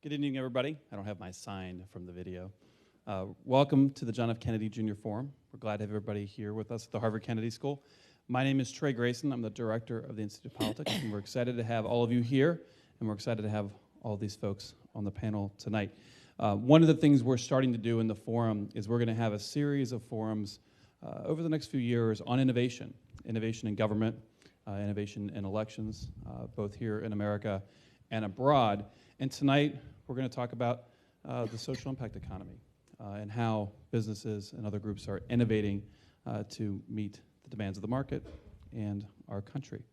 Good evening, everybody. I don't have my sign from the video. Welcome to the John F. Kennedy Jr. Forum. We're glad to have everybody here with us at the Harvard Kennedy School. My name is Trey Grayson. I'm the director of the Institute of Politics, and we're excited to have all of you here, and we're excited to have all these folks on the panel tonight. One of the things we're starting to do in the forum is we're going to have a series of forums over the next few years on innovation in government, innovation in elections, both here in America and abroad. And tonight, we're going to talk about the social impact economy and how businesses and other groups are innovating to meet the demands of the market and our country.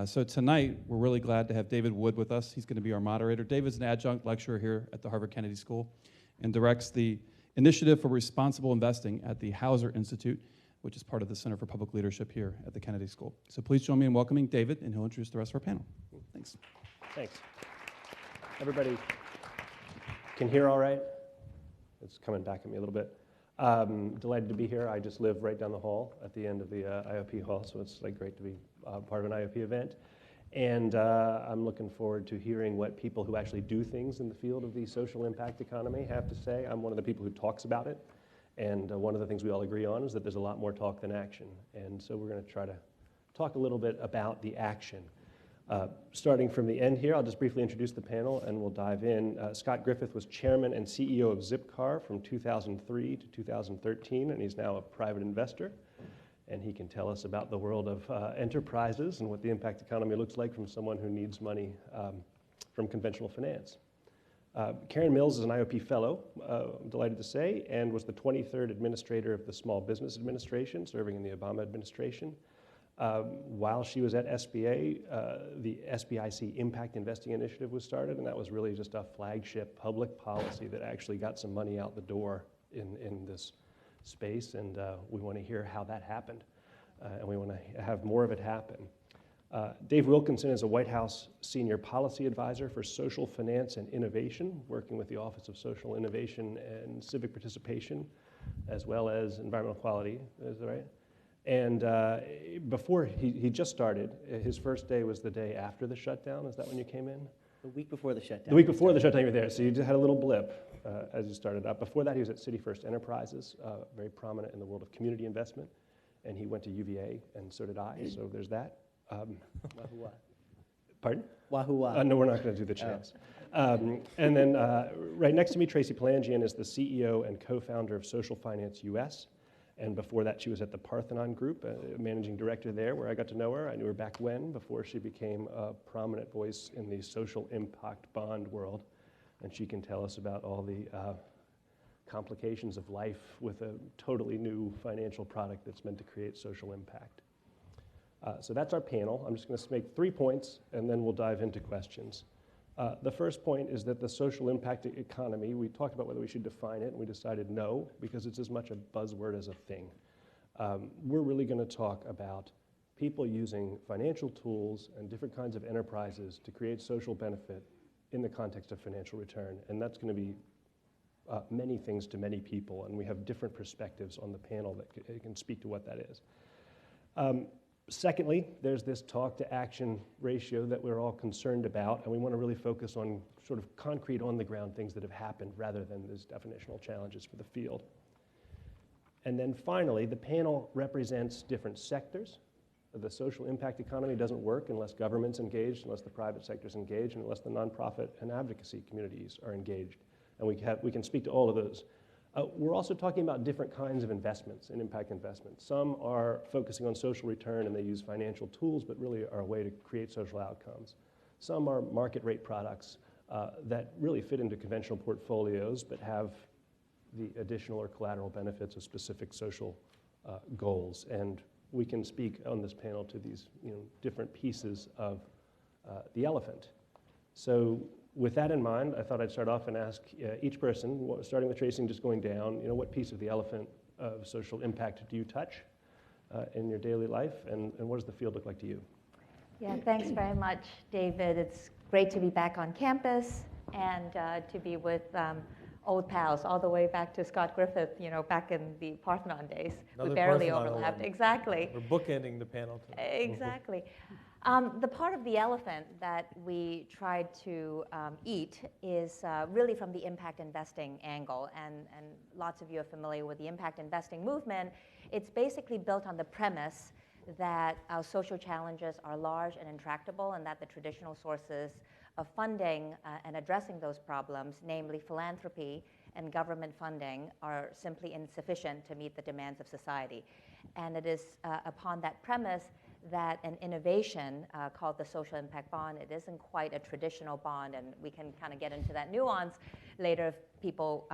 So tonight, we're really glad to have David Wood with us. He's going to be our moderator. David's an adjunct lecturer here at the Harvard Kennedy School and directs the Initiative for Responsible Investing at the Hauser Institute, which is part of the Center for Public Leadership here at the Kennedy School. So please join me in welcoming David, and he'll introduce the rest of our panel. Thanks. Thanks. Everybody can hear all right? It's coming back at me a little bit. Delighted to be here. I just live right down the hall at the end of the IOP hall, so it's like great to be part of an IOP event. And I'm looking forward to hearing what people who actually do things in the field of the social impact economy have to say. I'm one of the people who talks about it, and one of the things we all agree on is that there's a lot more talk than action. And so we're going to try to talk a little bit about the action. Starting from the end here, I'll just briefly introduce the panel and we'll dive in. Scott Griffith was chairman and CEO of Zipcar from 2003 to 2013, and he's now a private investor. And he can tell us about the world of enterprises and what the impact economy looks like from someone who needs money from conventional finance. Karen Mills is an IOP fellow, I'm delighted to say, and was the 23rd administrator of the Small Business Administration, serving in the Obama administration. While she was at SBA, the SBIC Impact Investing Initiative was started, and that was really just a flagship public policy that actually got some money out the door in this space, and we want to hear how that happened, and we want to have more of it happen. Dave Wilkinson is a White House Senior Policy Advisor for Social Finance and Innovation, working with the Office of Social Innovation and Civic Participation, as well as Environmental Quality, is that right? And before he just started, his first day was the day after the shutdown. Is that when you came in? The week before the shutdown. The week before the shutdown, you were there. So you just had a little blip as you started up. Before that, he was at City First Enterprises, very prominent in the world of community investment. And he went to UVA, and so did I. So there's that. Wahoo-wah. Pardon? Wahoo-wah. No, we're not going to do the chants. And then right next to me, Tracy Palandjian is the CEO and co-founder of Social Finance US. And before that, she was at the Parthenon Group, managing director there, where I got to know her. I knew her back when, before she became a prominent voice in the social impact bond world. And she can tell us about all the complications of life with a totally new financial product that's meant to create social impact. So that's our panel. I'm just going to make 3 points, and then we'll dive into questions. The first point is that the social impact economy, we talked about whether we should define it, and we decided no, because it's as much a buzzword as a thing. We're really going to talk about people using financial tools and different kinds of enterprises to create social benefit in the context of financial return, and that's going to be many things to many people, and we have different perspectives on the panel that can speak to what that is. Secondly, there's this talk-to-action ratio that we're all concerned about, and we want to really focus on sort of concrete, on-the-ground things that have happened rather than these definitional challenges for the field. And then finally, the panel represents different sectors. The social impact economy doesn't work unless government's engaged, unless the private sector's engaged, and unless the nonprofit and advocacy communities are engaged. And we can speak to all of those. We're also talking about different kinds of investments and impact investments. Some are focusing on social return and they use financial tools, but really are a way to create social outcomes. Some are market rate products that really fit into conventional portfolios, but have the additional or collateral benefits of specific social goals. And we can speak on this panel to these different pieces of the elephant. So with that in mind, I thought I'd start off and ask each person, starting with Tracy and just going down, what piece of the elephant of social impact do you touch in your daily life, and what does the field look like to you? Yeah, thanks very much, David. It's great to be back on campus and to be with old pals all the way back to Scott Griffith, back in the Parthenon days. Another we barely Parthenon overlapped. alum. Exactly. We're bookending the panel today. Exactly. The part of the elephant that we tried to eat is really from the impact investing angle, and lots of you are familiar with the impact investing movement. It's basically built on the premise that our social challenges are large and intractable, and that the traditional sources of funding and addressing those problems, namely philanthropy and government funding, are simply insufficient to meet the demands of society. And it is upon that premise that an innovation called the social impact bond, it isn't quite a traditional bond, and we can kind of get into that nuance later if people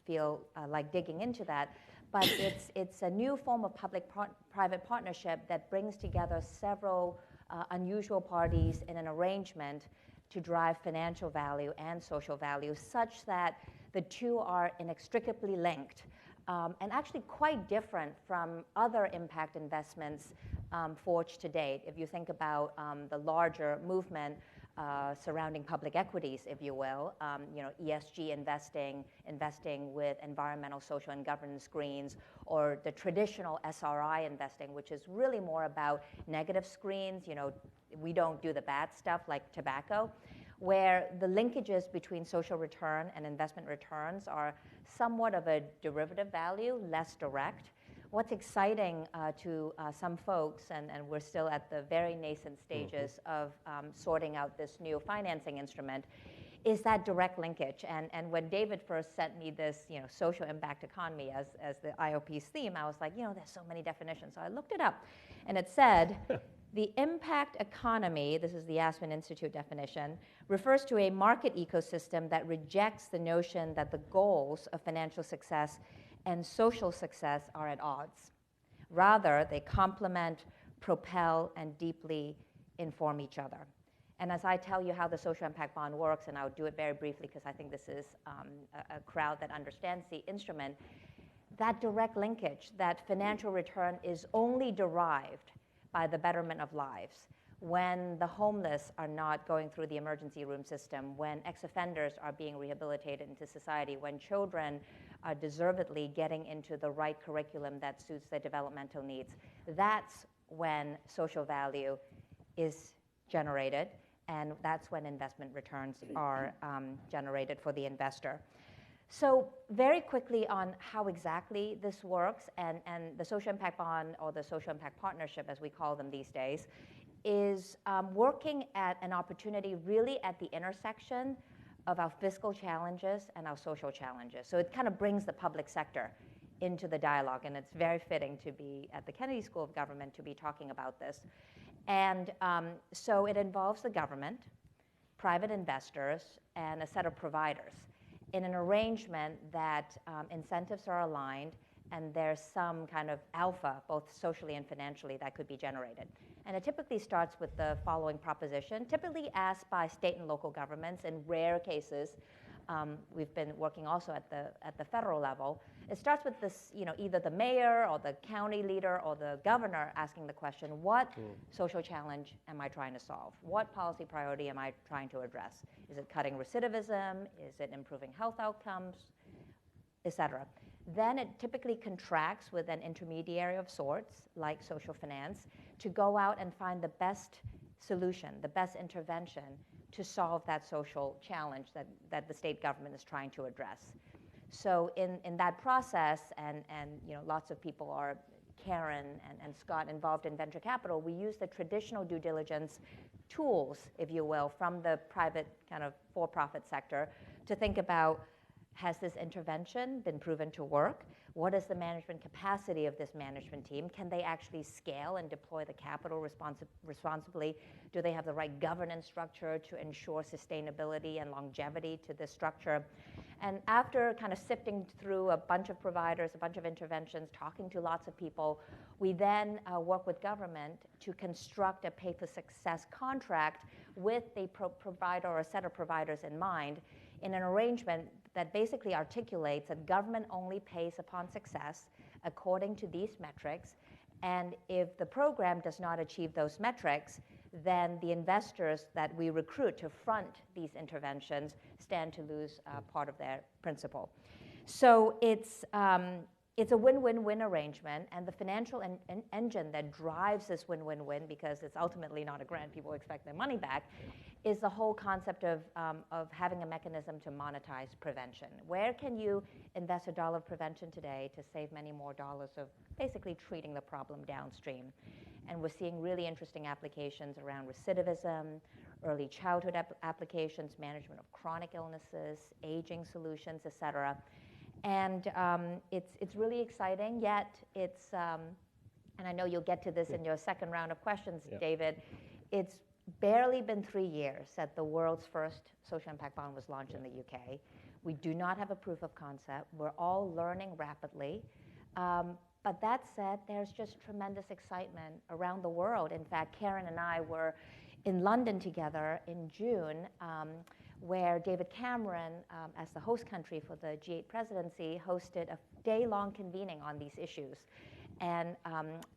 feel like digging into that. But it's a new form of public-private partnership that brings together several unusual parties in an arrangement to drive financial value and social value, such that the two are inextricably linked, and actually quite different from other impact investments forged to date. If you think about the larger movement surrounding public equities, if you will, ESG investing with environmental, social, and governance screens, or the traditional SRI investing, which is really more about negative screens. We don't do the bad stuff like tobacco, where the linkages between social return and investment returns are somewhat of a derivative value, less direct. What's exciting to some folks, and we're still at the very nascent stages of sorting out this new financing instrument, is that direct linkage. And when David first sent me this social impact economy as the IOP's theme, I was like, there's so many definitions. So I looked it up, and it said, the impact economy, this is the Aspen Institute definition, refers to a market ecosystem that rejects the notion that the goals of financial success and social success are at odds. Rather, they complement, propel, and deeply inform each other. And as I tell you how the social impact bond works, and I'll do it very briefly because I think this is a crowd that understands the instrument, that direct linkage, that financial return is only derived by the betterment of lives. When the homeless are not going through the emergency room system, when ex-offenders are being rehabilitated into society, when children are deservedly getting into the right curriculum that suits their developmental needs, that's when social value is generated, and that's when investment returns are generated for the investor. So very quickly on how exactly this works, and the social impact bond, or the social impact partnership as we call them these days, is working at an opportunity really at the intersection of our fiscal challenges and our social challenges. So it kind of brings the public sector into the dialogue, and it's very fitting to be at the Kennedy School of Government to be talking about this. And so it involves the government, private investors, and a set of providers in an arrangement that incentives are aligned, and there's some kind of alpha, both socially and financially, that could be generated. And it typically starts with the following proposition, typically asked by state and local governments. In rare cases, we've been working also at the federal level. It starts with this, either the mayor or the county leader or the governor asking the question, what social challenge am I trying to solve? What policy priority am I trying to address? Is it cutting recidivism? Is it improving health outcomes, et cetera? Then it typically contracts with an intermediary of sorts, like social finance, to go out and find the best solution, the best intervention to solve that social challenge that the state government is trying to address. So in that process, and lots of people are, Karen and Scott, involved in venture capital, we use the traditional due diligence tools, if you will, from the private kind of for-profit sector to think about, has this intervention been proven to work? What is the management capacity of this management team? Can they actually scale and deploy the capital responsibly? Do they have the right governance structure to ensure sustainability and longevity to this structure? And after kind of sifting through a bunch of providers, a bunch of interventions, talking to lots of people, we then work with government to construct a pay-for-success contract with the provider or a set of providers in mind, in an arrangement that basically articulates that government only pays upon success according to these metrics, and if the program does not achieve those metrics, then the investors that we recruit to front these interventions stand to lose part of their principal. So it's it's a win-win-win arrangement, and the financial engine that drives this win-win-win, because it's ultimately not a grant, people expect their money back, is the whole concept of having a mechanism to monetize prevention. Where can you invest $1 of prevention today to save many more dollars of basically treating the problem downstream? And we're seeing really interesting applications around recidivism, early childhood applications, management of chronic illnesses, aging solutions, et cetera. And it's really exciting, yet it's, and I know you'll get to this in your second round of questions, David, it's barely been 3 years that the world's first social impact bond was launched in the UK. We do not have a proof of concept. We're all learning rapidly. But that said, there's just tremendous excitement around the world. In fact, Karen and I were in London together in June, where David Cameron, as the host country for the G8 presidency, hosted a day-long convening on these issues. And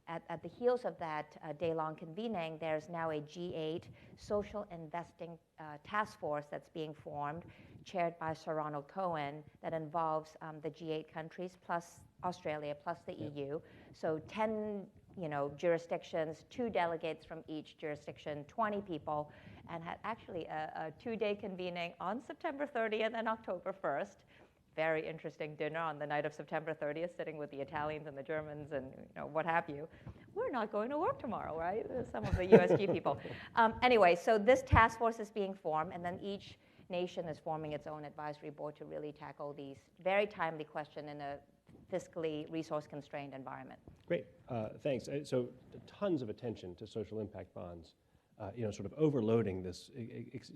at the heels of that day-long convening, there's now a G8 social investing task force that's being formed, chaired by Sir Ronald Cohen, that involves the G8 countries, plus Australia, plus the EU. So 10 jurisdictions, 2 delegates from each jurisdiction, 20 people, and had actually a 2-day convening on September 30th and October 1st. Very interesting dinner on the night of September 30th, sitting with the Italians and the Germans and what have you. We're not going to work tomorrow, right? Some of the USG people. Anyway, so this task force is being formed, and then each nation is forming its own advisory board to really tackle these very timely questions in a fiscally resource-constrained environment. Great, thanks. So tons of attention to social impact bonds. Sort of overloading this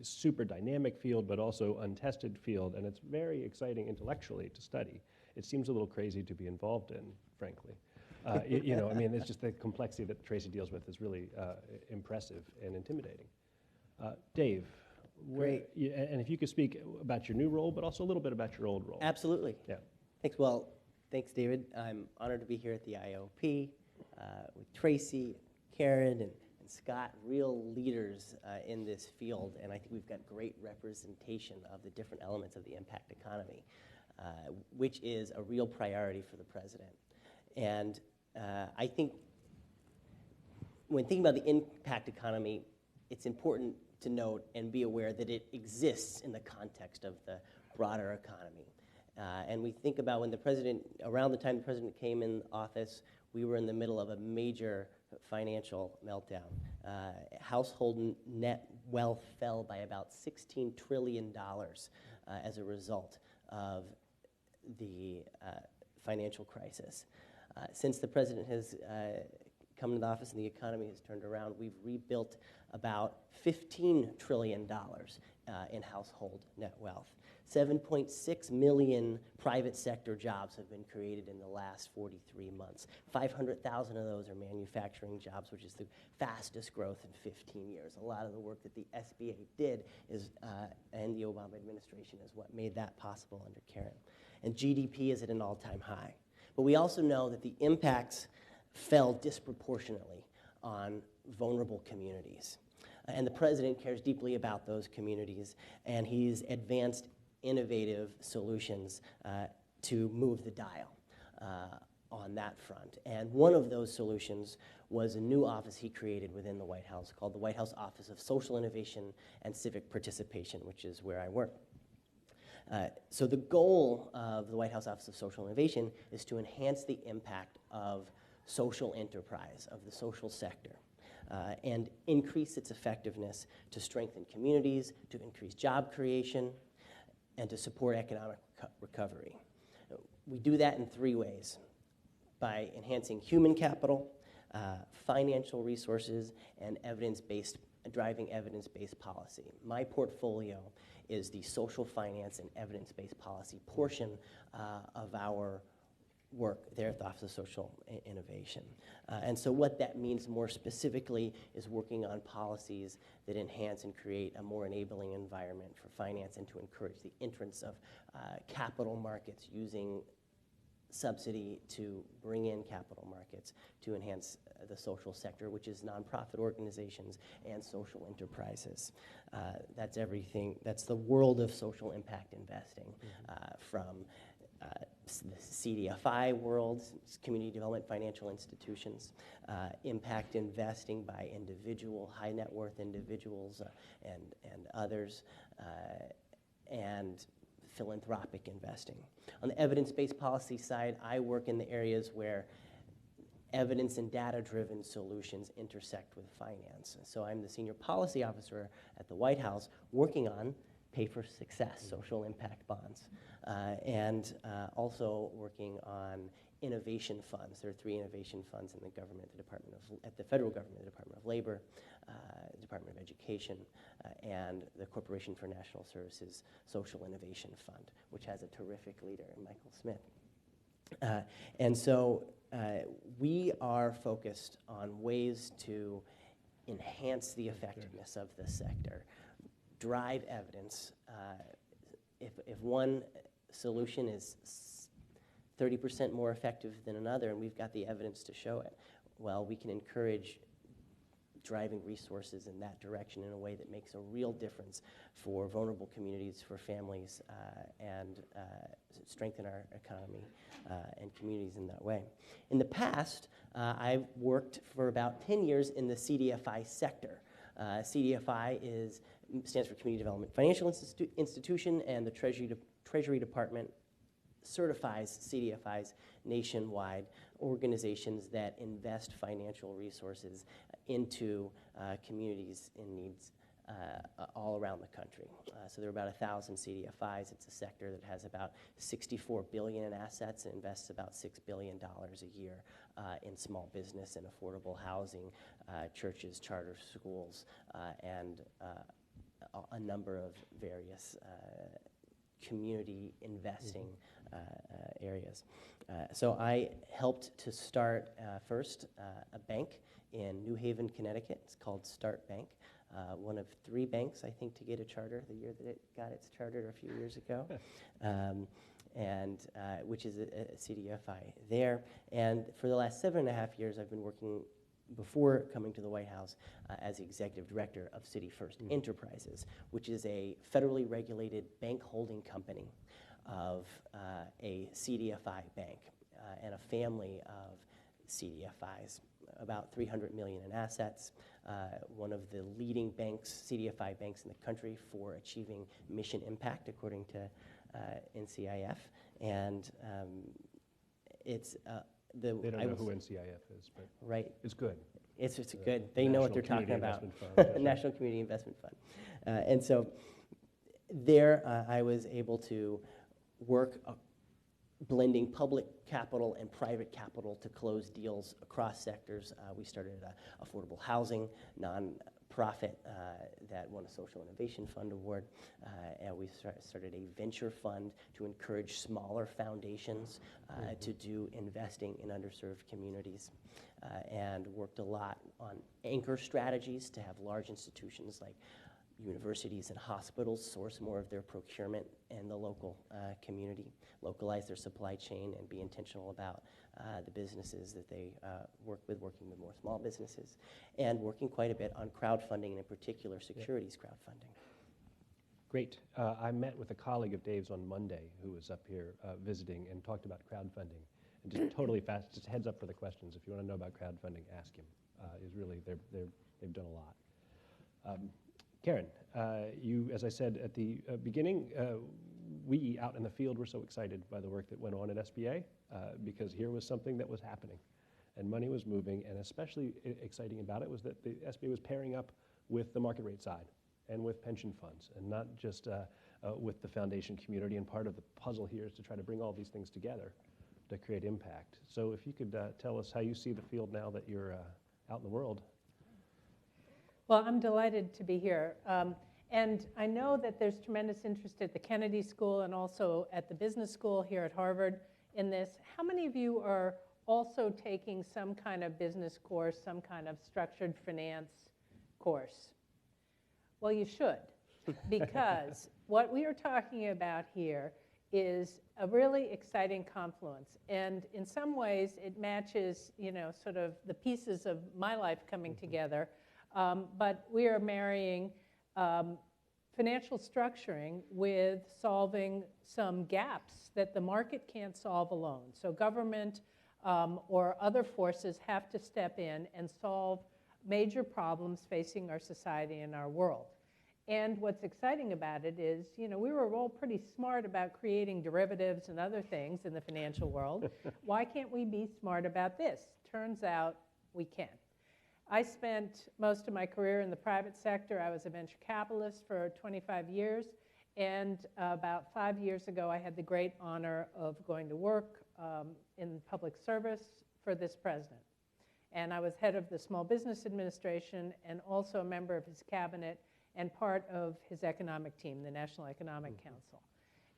super dynamic field, but also untested field, and it's very exciting intellectually to study. It seems a little crazy to be involved in, frankly. It's just the complexity that Tracy deals with is really impressive and intimidating. Dave, Great. And if you could speak about your new role, but also a little bit about your old role. Absolutely. Yeah. Thanks. Well, thanks, David. I'm honored to be here at the IOP with Tracy, Karen, and Scott, real leaders in this field, and I think we've got great representation of the different elements of the impact economy, which is a real priority for the president. And I think when thinking about the impact economy, it's important to note and be aware that it exists in the context of the broader economy. And we think about when the president, around the time the president came in office, we were in the middle of a major financial meltdown. Household net wealth fell by about $16 trillion as a result of the financial crisis. Since the president has come into office and the economy has turned around, we've rebuilt about $15 trillion in household net wealth. 7.6 million private sector jobs have been created in the last 43 months. 500,000 of those are manufacturing jobs, which is the fastest growth in 15 years. A lot of the work that the SBA did is, and the Obama administration is what made that possible under Karen. And GDP is at an all-time high. But we also know that the impacts fell disproportionately on vulnerable communities. And the president cares deeply about those communities, and he's advanced innovative solutions to move the dial on that front. And one of those solutions was a new office he created within the White House called the White House Office of Social Innovation and Civic Participation, which is where I work. So the goal of the White House Office of Social Innovation is to enhance the impact of social enterprise, of the social sector, and increase its effectiveness to strengthen communities, to increase job creation, and to support economic recovery. We do that in 3 ways: by enhancing human capital, financial resources, and driving evidence-based policy. My portfolio is the social finance and evidence-based policy portion of our work there at the Office of Social Innovation. And so what that means more specifically is working on policies that enhance and create a more enabling environment for finance and to encourage the entrance of capital markets, using subsidy to bring in capital markets to enhance the social sector, which is nonprofit organizations and social enterprises. That's everything. That's the world of social impact investing, from the CDFI world, community development financial institutions, impact investing by high net worth individuals and others, and philanthropic investing. On the evidence-based policy side, I work in the areas where evidence and data-driven solutions intersect with finance. So I'm the senior policy officer at the White House working on Pay for Success, social impact bonds, and also working on innovation funds. There are 3 innovation funds in the government, at the federal government, the Department of Labor, Department of Education, and the Corporation for National Services Social Innovation Fund, which has a terrific leader, Michael Smith. And so we are focused on ways to enhance the effectiveness of the sector, drive evidence. If one solution is 30% more effective than another, and we've got the evidence to show it, well, we can encourage driving resources in that direction in a way that makes a real difference for vulnerable communities, for families, and strengthen our economy and communities in that way. In the past, I've worked for about 10 years in the Cdfi sector. Cdfi stands for Community Development Financial Institution, and the Treasury Department certifies CDFIs nationwide, organizations that invest financial resources into communities in needs all around the country. So there are about 1,000 CDFIs. It's a sector that has about $64 billion in assets and invests about $6 billion a year in small business and affordable housing, churches, charter schools, and a number of various community investing areas. So I helped to start first a bank in New Haven, Connecticut. It's called Start Bank, one of 3 banks, I think, to get a charter the year that it got its charter a few years ago, and which is a CDFI there. And for the last 7.5 years, I've been working, before coming to the White House, as the executive director of City First Enterprises, which is a federally regulated bank holding company of a CDFI bank and a family of CDFIs, about $300 million in assets, one of the leading banks, CDFI banks in the country for achieving mission impact, according to NCIF. And it's they don't know who NCIF is, but right. It's good. It's good. They know what they're talking about. National Community Investment Fund. And so there I was able to work blending public capital and private capital to close deals across sectors. We started an affordable housing nonprofit that won a Social Innovation Fund award, and we started a venture fund to encourage smaller foundations to do investing in underserved communities, and worked a lot on anchor strategies to have large institutions like universities and hospitals source more of their procurement in the local community, localize their supply chain, and be intentional about the businesses that they working with more small businesses, and working quite a bit on crowdfunding, and in particular securities crowdfunding. Great. I met with a colleague of Dave's on Monday who was up here visiting and talked about crowdfunding. And just totally fast, just heads up for the questions. If you want to know about crowdfunding, ask him. They've done a lot. Karen, you, as I said at the beginning, we out in the field were so excited by the work that went on at SBA because here was something that was happening and money was moving, and especially exciting about it was that the SBA was pairing up with the market rate side and with pension funds, and not just with the foundation community. And part of the puzzle here is to try to bring all these things together to create impact. So if you could tell us how you see the field now that you're out in the world. Well, I'm delighted to be here. And I know that there's tremendous interest at the Kennedy School and also at the business school here at Harvard in this. How many of you are also taking some kind of business course, some kind of structured finance course? Well, you should, because what we are talking about here is a really exciting confluence. And in some ways, it matches, sort of the pieces of my life coming together. But we are marrying financial structuring with solving some gaps that the market can't solve alone. So government or other forces have to step in and solve major problems facing our society and our world. And what's exciting about it is, we were all pretty smart about creating derivatives and other things in the financial world. Why can't we be smart about this? Turns out we can. I spent most of my career in the private sector. I was a venture capitalist for 25 years. And about 5 years ago, I had the great honor of going to work in public service for this president. And I was head of the Small Business Administration and also a member of his cabinet and part of his economic team, the National Economic Council.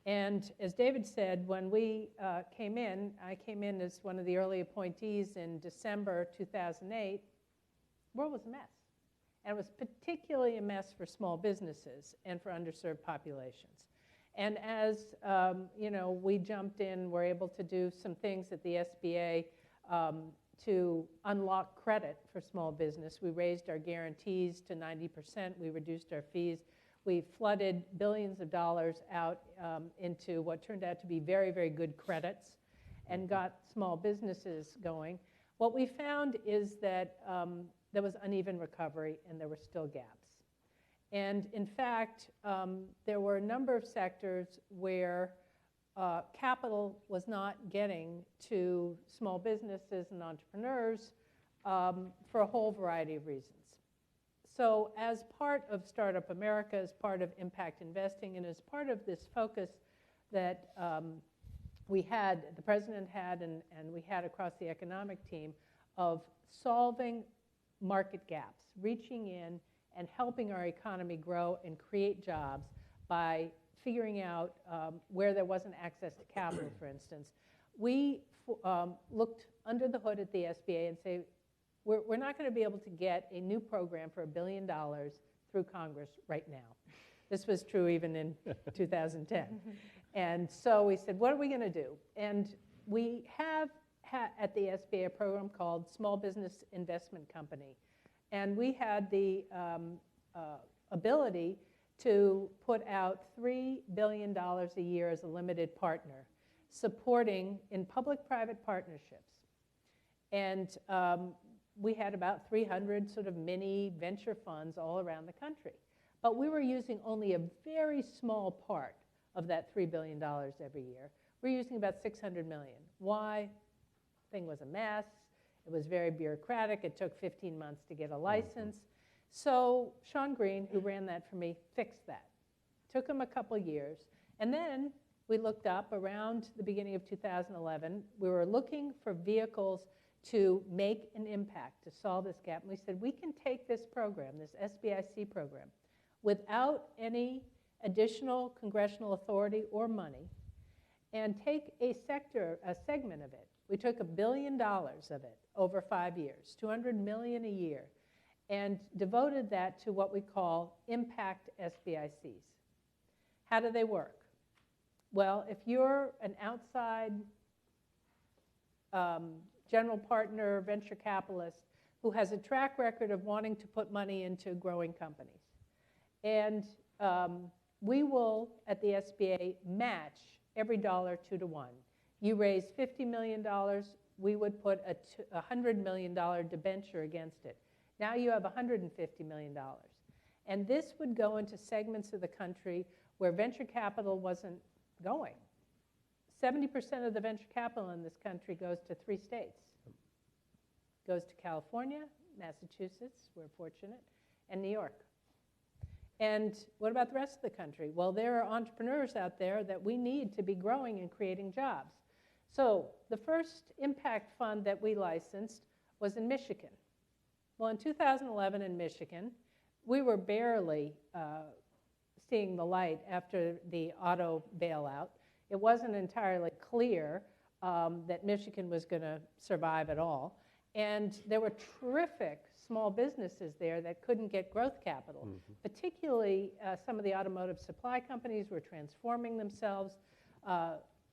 And as David said, when we came in, I came in as one of the early appointees in December 2008, the world was a mess. And it was particularly a mess for small businesses and for underserved populations. And as we jumped in, were able to do some things at the SBA to unlock credit for small business. We raised our guarantees to 90%. We reduced our fees. We flooded billions of dollars out into what turned out to be very, very good credits and got small businesses going. What we found is that there was uneven recovery and there were still gaps. And in fact, there were a number of sectors where capital was not getting to small businesses and entrepreneurs for a whole variety of reasons. So as part of Startup America, as part of impact investing, and as part of this focus that we had, the president had, and we had across the economic team, of solving market gaps, reaching in and helping our economy grow and create jobs by figuring out where there wasn't access to capital, for instance. We looked under the hood at the SBA and say, we're not going to be able to get a new program for $1 billion through Congress right now. This was true even in 2010. And so we said, what are we going to do? And we have at the SBA a program called Small Business Investment Company. And we had the ability to put out $3 billion a year as a limited partner, supporting in public-private partnerships. And we had about 300 sort of mini venture funds all around the country. But we were using only a very small part of that $3 billion every year. We're using about $600 million. Why? The thing was a mess. It was very bureaucratic. It took 15 months to get a license. So Sean Green, who ran that for me, fixed that. Took him a couple years. And then we looked up around the beginning of 2011. We were looking for vehicles to make an impact, to solve this gap. And we said, we can take this program, this SBIC program, without any additional congressional authority or money, and take a segment of it. We took $1 billion of it over 5 years, $200 million a year, and devoted that to what we call impact SBICs. How do they work? Well, if you're an outside general partner, venture capitalist, who has a track record of wanting to put money into growing companies, and we will, at the SBA, match every dollar 2 to 1. You raise $50 million, we would put a $100 million debenture against it. Now you have $150 million. And this would go into segments of the country where venture capital wasn't going. 70% of the venture capital in this country goes to 3 states. Goes to California, Massachusetts, we're fortunate, and New York. And what about the rest of the country? Well, there are entrepreneurs out there that we need to be growing and creating jobs. So the first impact fund that we licensed was in Michigan. Well, in 2011 in Michigan, we were barely seeing the light after the auto bailout. It wasn't entirely clear that Michigan was going to survive at all. And there were terrific small businesses there that couldn't get growth capital. Particularly some of the automotive supply companies were transforming themselves,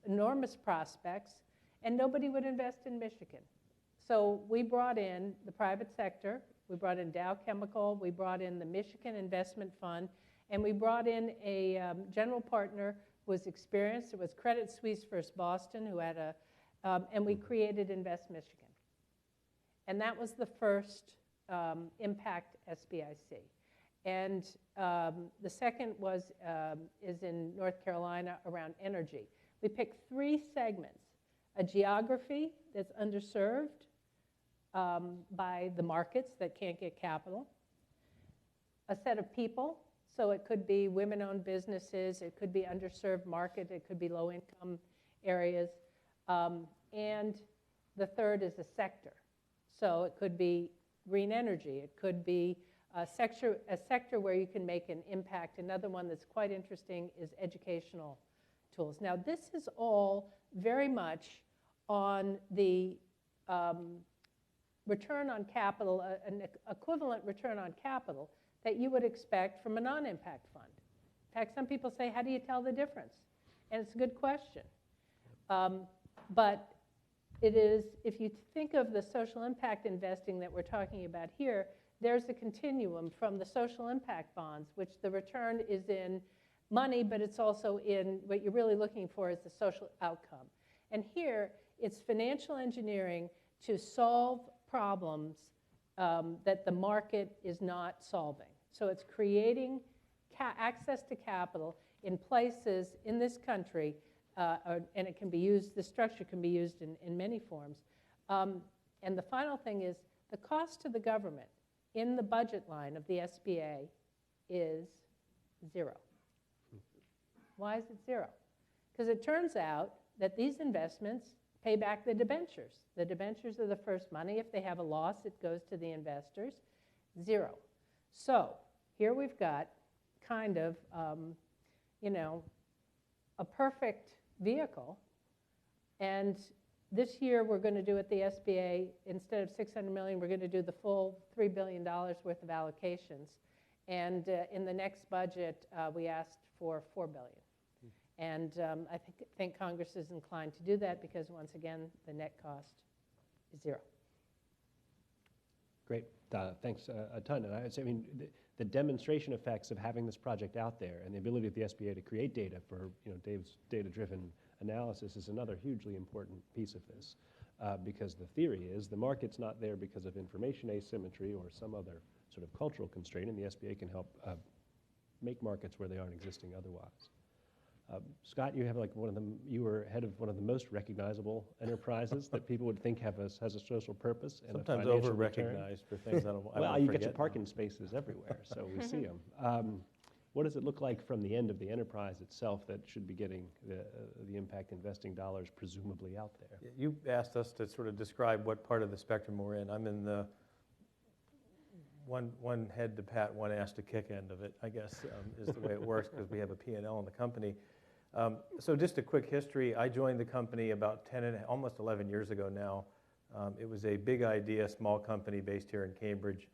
enormous prospects, and nobody would invest in Michigan. So we brought in the private sector, we brought in Dow Chemical, we brought in the Michigan Investment Fund, And we brought in a general partner who was experienced. It was Credit Suisse First Boston, who had and we created Invest Michigan. And that was the first Impact SBIC. And the second is in North Carolina around energy. We picked 3 segments: a geography that's underserved by the markets that can't get capital, a set of people, so it could be women-owned businesses, it could be underserved market, it could be low-income areas, and the third is a sector. So it could be green energy, it could be a sector where you can make an impact. Another one that's quite interesting is educational tools. Now, this is all very much on the return on capital, an equivalent return on capital that you would expect from a non-impact fund. In fact, some people say, how do you tell the difference? And it's a good question. But it is, if you think of the social impact investing that we're talking about here, there's a continuum from the social impact bonds, which the return is in money, but it's also in what you're really looking for is the social outcome. And here, it's financial engineering to solve problems that the market is not solving. So it's creating access to capital in places in this country, and it can be used, the structure can be used in many forms. And the final thing is the cost to the government in the budget line of the SBA is 0. Why is it 0? Because it turns out that these investments pay back the debentures. The debentures are the first money. If they have a loss, it goes to the investors. 0. So here we've got kind of, a perfect vehicle. And this year we're going to do at the SBA, instead of $600 million, we're going to do the full $3 billion worth of allocations. And in the next budget, we asked for $4 billion. And I think Congress is inclined to do that because, once again, the net cost is 0. Great. Thanks a ton. And I would say, the demonstration effects of having this project out there and the ability of the SBA to create data for Dave's data-driven analysis is another hugely important piece of this. Because the theory is the market's not there because of information asymmetry or some other sort of cultural constraint, and the SBA can help make markets where they aren't existing otherwise. Scott, you have you were head of one of the most recognizable enterprises that people would think has a social purpose and sometimes a financial over-recognized for things I don't well, forget. you get your parking spaces everywhere, so we see them. What does it look like from the end of the enterprise itself that should be getting the impact investing dollars presumably out there? You asked us to sort of describe what part of the spectrum we're in. I'm in the one head to pat, one ass to kick end of it, I guess, is the way it works because we have a P&L in the company. So just a quick history. I joined the company about almost 11 years ago now. It was a big idea, small company based here in Cambridge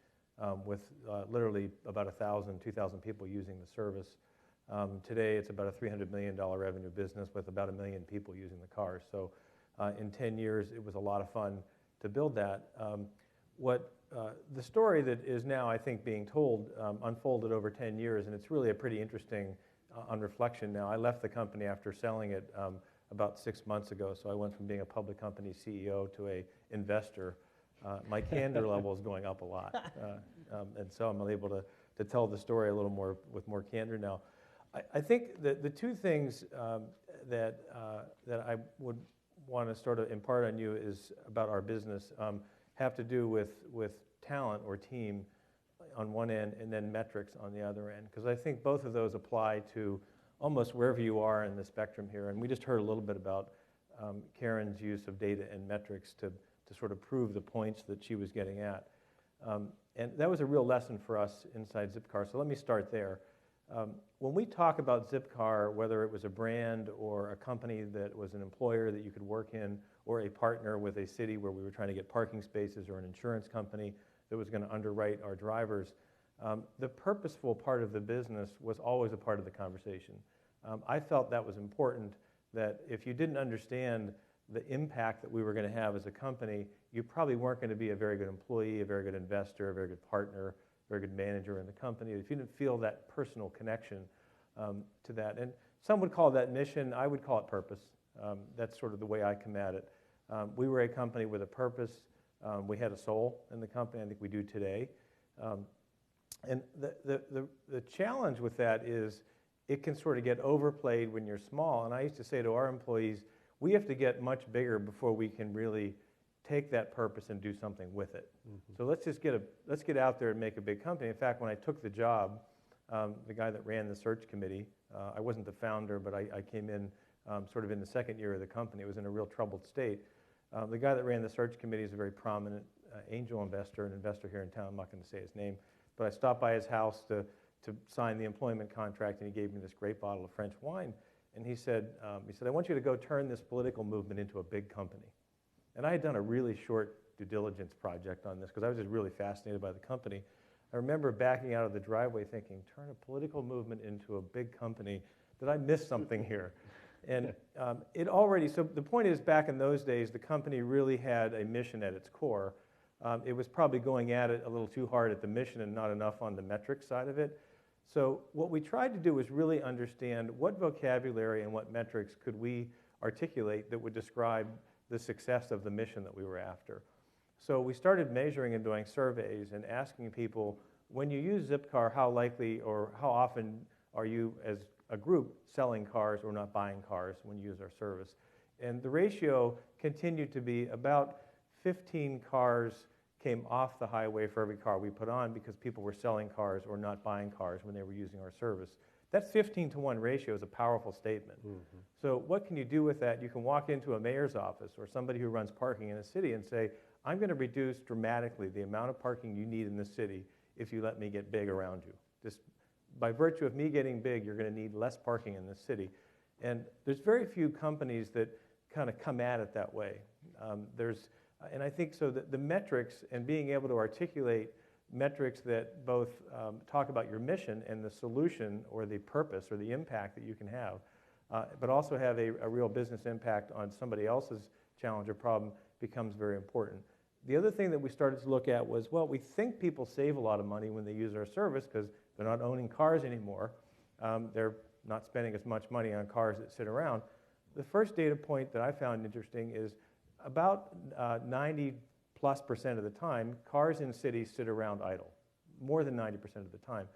with literally about 1,000, 2,000 people using the service. Today it's about a $300 million revenue business with about 1 million people using the car. So in 10 years it was a lot of fun to build that. The story that is now, I think, being told unfolded over 10 years, and it's really a pretty interesting on reflection now. I left the company after selling it about 6 months ago, so I went from being a public company CEO to an investor. My candor level is going up a lot, and so I'm able to tell the story a little more with more candor now. I think that the two things that I would want to sort of impart on you is about our business have to do with talent or team on one end and then metrics on the other end, because I think both of those apply to almost wherever you are in the spectrum here. And we just heard a little bit about Karen's use of data and metrics to sort of prove the points that she was getting at. And that was a real lesson for us inside Zipcar, so let me start there. When we talk about Zipcar, whether it was a brand or a company that was an employer that you could work in, or a partner with a city where we were trying to get parking spaces, or an insurance company that was going to underwrite our drivers, the purposeful part of the business was always a part of the conversation. I felt that was important, that if you didn't understand the impact that we were going to have as a company, you probably weren't going to be a very good employee, a very good investor, a very good partner, very good manager in the company, if you didn't feel that personal connection to that. And some would call that mission, I would call it purpose. That's sort of the way I come at it. We were a company with a purpose. We had a soul in the company, I think we do today. And the challenge with that is it can sort of get overplayed when you're small. And I used to say to our employees, we have to get much bigger before we can really take that purpose and do something with it. So let's get out there and make a big company. In fact, when I took the job, the guy that ran the search committee, I wasn't the founder, but I came in sort of in the second year of the company. It was in a real troubled state. The guy that ran the search committee is a very prominent angel investor, an investor here in town. I'm not going to say his name, but I stopped by his house to sign the employment contract, and he gave me this great bottle of French wine. And he said, I want you to go turn this political movement into a big company. And I had done a really short due diligence project on this because I was just really fascinated by the company. I remember backing out of the driveway thinking, turn a political movement into a big company. Did I miss something here? And so the point is, back in those days, the company really had a mission at its core. It was probably going at it a little too hard at the mission and not enough on the metrics side of it. So what we tried to do was really understand what vocabulary and what metrics could we articulate that would describe the success of the mission that we were after. So we started measuring and doing surveys and asking people, when you use Zipcar, how likely or how often are you as a group selling cars or not buying cars when you use our service? And the ratio continued to be about 15 cars came off the highway for every car we put on because people were selling cars or not buying cars when they were using our service. That 15-to-1 ratio is a powerful statement. So what can you do with that? You can walk into a mayor's office or somebody who runs parking in a city and say, I'm going to reduce dramatically the amount of parking you need in this city if you let me get big around you. Just by virtue of me getting big, you're going to need less parking in this city. And there's very few companies that kind of come at it that way. And I think so that the metrics and being able to articulate metrics that both talk about your mission and the solution or the purpose or the impact that you can have, but also have a real business impact on somebody else's challenge or problem becomes very important. The other thing that we started to look at was, well, we think people save a lot of money when they use our service because they're not owning cars anymore. They're not spending as much money on cars that sit around. The first data point that I found interesting is about 90+% of the time, cars in cities sit around idle, more than 90% of the time.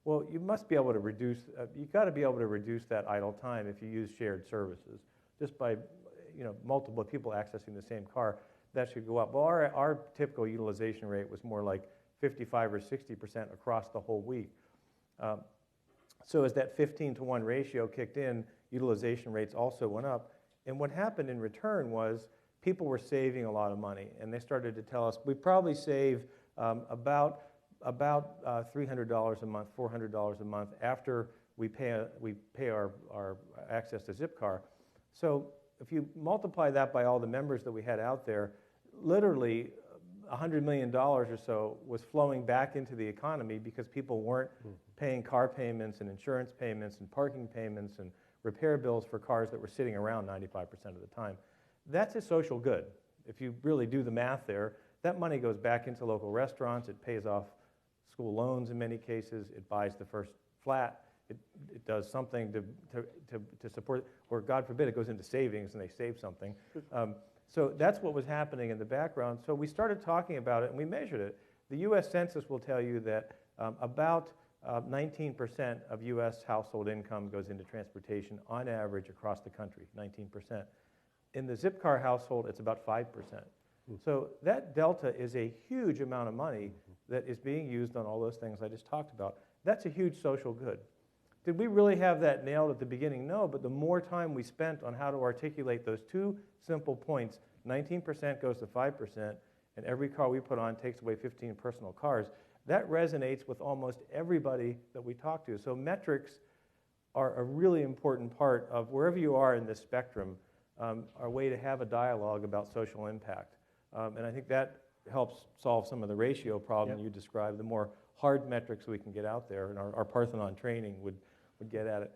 Well, you must be able to reduce, you've got to be able to reduce that idle time if you use shared services. Just by multiple people accessing the same car, that should go up. Well, our typical utilization rate was more like 55 or 60% across the whole week. So as that 15-to-1 ratio kicked in, utilization rates also went up. And what happened in return was people were saving a lot of money. And they started to tell us, we probably save about $300 a month, $400 a month after we pay our access to Zipcar. So if you multiply that by all the members that we had out there, literally $100 million or so was flowing back into the economy because people weren't paying car payments and insurance payments and parking payments and repair bills for cars that were sitting around 95% of the time. That's a social good. If you really do the math there, that money goes back into local restaurants, it pays off school loans in many cases, it buys the first flat, it does something to support, or God forbid it goes into savings and they save something. So that's what was happening in the background. So we started talking about it and we measured it. The US Census will tell you that about 19% of US household income goes into transportation on average across the country, 19%. In the Zipcar household, it's about 5%. So that delta is a huge amount of money that is being used on all those things I just talked about. That's a huge social good. Did we really have that nailed at the beginning? No, but the more time we spent on how to articulate those two simple points, 19% goes to 5%, and every car we put on takes away 15 personal cars, that resonates with almost everybody that we talk to. So metrics are a really important part of wherever you are in this spectrum, our way to have a dialogue about social impact. And I think that helps solve some of the ratio problem you described. The more hard metrics we can get out there, and our Parthenon training would get at it.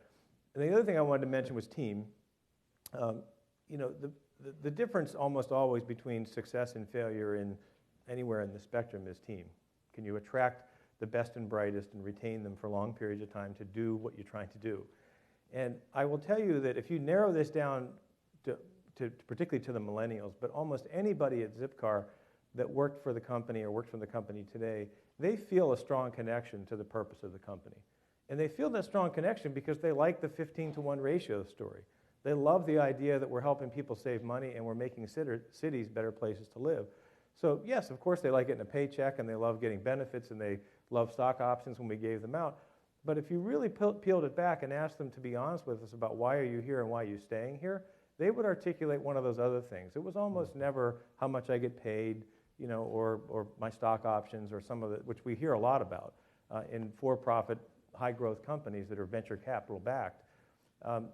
And the other thing I wanted to mention was team. The difference almost always between success and failure in anywhere in the spectrum is team. Can you attract the best and brightest and retain them for long periods of time to do what you're trying to do. And I will tell you that if you narrow this down to particularly to the millennials, but almost anybody at Zipcar that worked for the company or works for the company today, they feel a strong connection to the purpose of the company. And they feel that strong connection because they like the 15-to-1 ratio story. They love the idea that we're helping people save money and we're making cities better places to live. So yes, of course they like getting a paycheck and they love getting benefits and they love stock options when we gave them out. But if you really peeled it back and asked them to be honest with us about why are you here and why are you staying here, they would articulate one of those other things. It was almost never how much I get paid, you know, or my stock options or some of it, which we hear a lot about in for-profit, high-growth companies that are venture capital backed.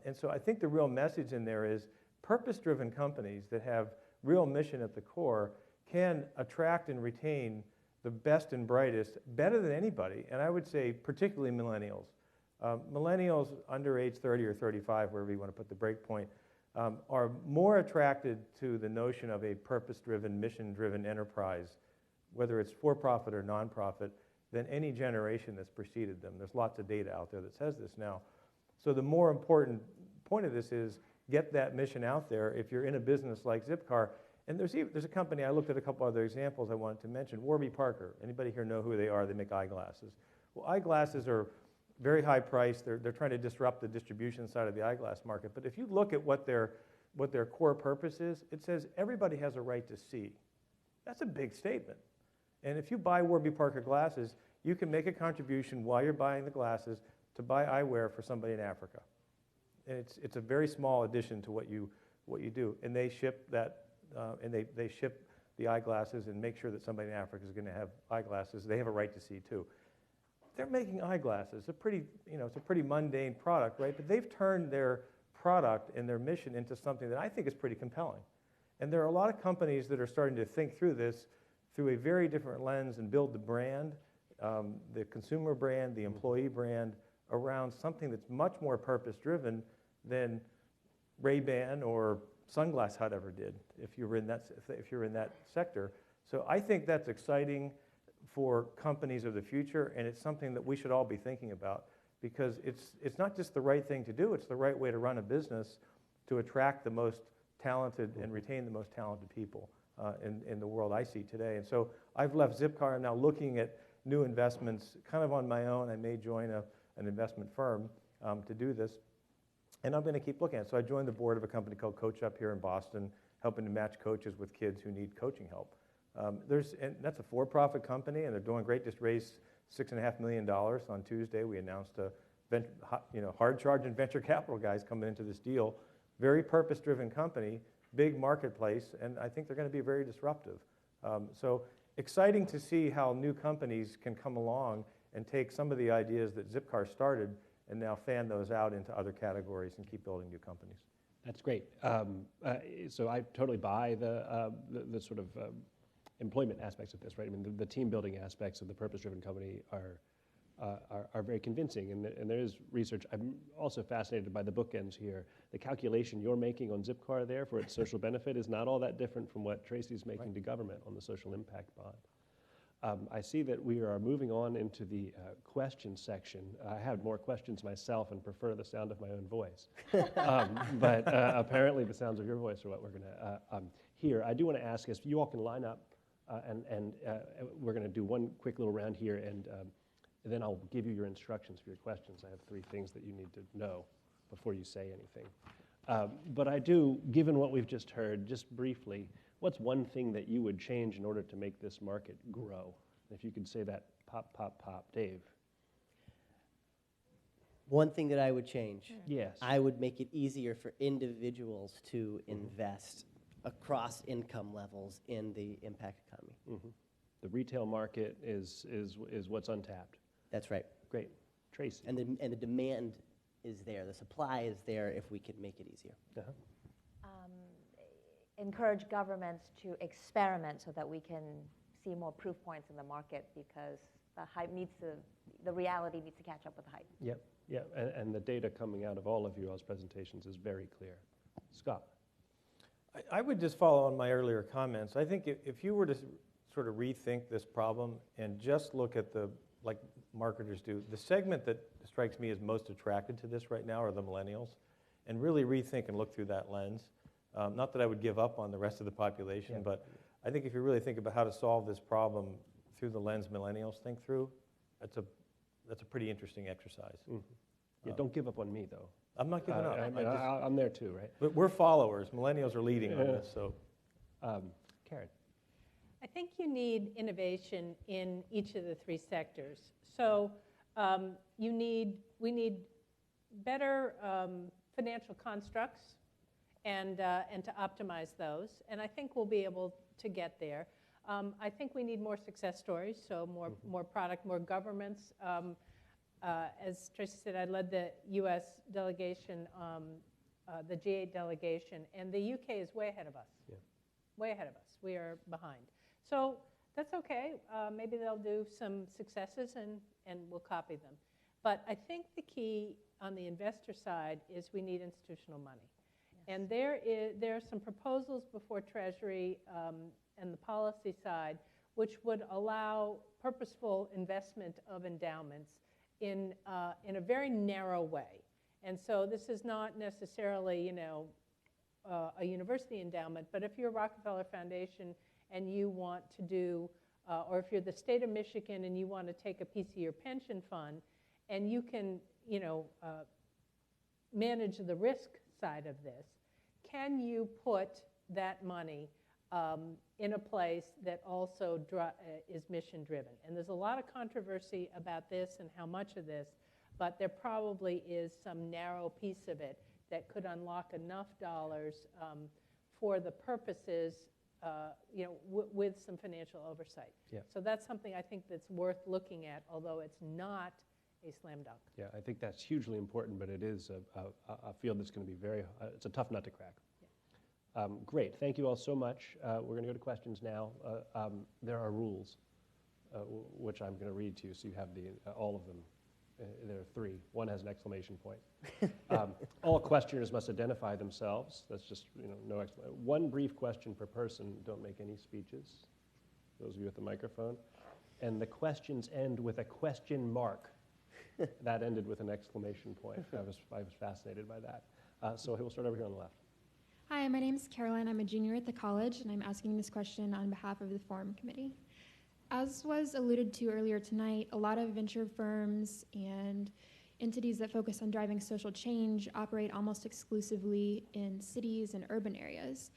And so I think the real message in there is purpose-driven companies that have real mission at the core can attract and retain the best and brightest better than anybody, and I would say particularly millennials. Millennials under age 30 or 35, wherever you want to put the break point, are more attracted to the notion of a purpose-driven, mission-driven enterprise, whether it's for-profit or non-profit, than any generation that's preceded them. There's lots of data out there that says this now. So the more important point of this is get that mission out there if you're in a business like Zipcar. And there's a company, I looked at a couple other examples I wanted to mention, Warby Parker. Anybody here know who they are? They make eyeglasses. Well, eyeglasses are very high priced. They're trying to disrupt the distribution side of the eyeglass market. But if you look at what their core purpose is, it says everybody has a right to see. That's a big statement. And if you buy Warby Parker glasses, you can make a contribution while you're buying the glasses to buy eyewear for somebody in Africa. And it's a very small addition to what you do. And they ship that, and they ship the eyeglasses and make sure that somebody in Africa is going to have eyeglasses. They have a right to see too. They're making eyeglasses. It's a pretty mundane product, right? But they've turned their product and their mission into something that I think is pretty compelling. And there are a lot of companies that are starting to think through this through a very different lens and build the brand, the consumer brand, the employee brand, around something that's much more purpose-driven than Ray-Ban or Sunglass Hut ever did, if you're in that sector. So I think that's exciting for companies of the future, and it's something that we should all be thinking about, because it's not just the right thing to do, it's the right way to run a business to attract the most talented and retain the most talented people in the world I see today. And so I've left Zipcar. I'm now looking at new investments kind of on my own. I may join an investment firm to do this, and I'm going to keep looking at it. So I joined the board of a company called Coach Up here in Boston, helping to match coaches with kids who need coaching help. And that's a for-profit company, and they're doing great. Just raised $6.5 million on Tuesday. We announced hard-charging venture capital guys coming into this deal. Very purpose-driven company, big marketplace, and I think they're going to be very disruptive. So exciting to see how new companies can come along and take some of the ideas that Zipcar started and now fan those out into other categories and keep building new companies. That's great. So I totally buy the sort of employment aspects of this, right? I mean, the team building aspects of the purpose-driven company are very convincing, and there is research. I'm also fascinated by the bookends here. The calculation you're making on Zipcar there for its social benefit is not all that different from what Tracy's making to government on the social impact bond. I see that we are moving on into the question section. I had more questions myself and prefer the sound of my own voice. But apparently the sounds of your voice are what we're going to hear. I do want to ask us, you all can line up, and we're going to do one quick little round here, and then I'll give you your instructions for your questions. I have 3 things that you need to know before you say anything. But I do, given what we've just heard, just briefly, what's one thing that you would change in order to make this market grow? If you could say that, pop, pop, pop. Dave? One thing that I would change. Yes. I would make it easier for individuals to invest across income levels in the impact economy. Mm-hmm. The retail market is what's untapped. That's right. Great. Tracy? And the demand is there. The supply is there if we could make it easier. Uh-huh. Encourage governments to experiment so that we can see more proof points in the market, because the hype the reality needs to catch up with the hype. Yep, yeah, and the data coming out of all of you all's presentations is very clear. Scott? I would just follow on my earlier comments. I think if you were to sort of rethink this problem and just look at the like marketers do. The segment that strikes me as most attracted to this right now are the millennials, and really rethink and look through that lens. Not that I would give up on the rest of the population, but I think if you really think about how to solve this problem through the lens millennials think through, that's a pretty interesting exercise. Yeah, don't give up on me, though. I'm not giving up. I'm there too, right? But we're followers. Millennials are leading on this, so. Karen. I think you need innovation in each of the three sectors. So we need better financial constructs and to optimize those. And I think we'll be able to get there. I think we need more success stories, so more product, more governments. As Tracy said, I led the U.S. delegation, the G8 delegation, and the UK is way ahead of us. Yeah. Way ahead of us. We are behind. So that's okay. Maybe they'll do some successes and we'll copy them. But I think the key on the investor side is we need institutional money. Yes. And there are some proposals before Treasury and the policy side which would allow purposeful investment of endowments in a very narrow way. And so this is not necessarily, a university endowment, but if you're a Rockefeller Foundation and you want to do, or if you're the state of Michigan and you want to take a piece of your pension fund and you can, manage the risk side of this, can you put that money in a place that also is mission driven? And there's a lot of controversy about this and how much of this, but there probably is some narrow piece of it that could unlock enough dollars for the purposes, with some financial oversight. Yeah. So that's something I think that's worth looking at, although it's not a slam dunk. Yeah, I think that's hugely important, but it is a field that's going to be it's a tough nut to crack. Yeah. Great, thank you all so much. We're going to go to questions now. There are rules, which I'm going to read to you, so you have all of them. There are 3. One has an exclamation point. All questioners must identify themselves. That's just, no explanation. 1 brief question per person. Don't make any speeches. Those of you at the microphone. And the questions end with a question mark. That ended with an exclamation point. I was fascinated by that. So we'll start over here on the left. Hi, my name is Caroline. I'm a junior at the college, and I'm asking this question on behalf of the Forum Committee. As was alluded to earlier tonight, a lot of venture firms and entities that focus on driving social change operate almost exclusively in cities and urban areas.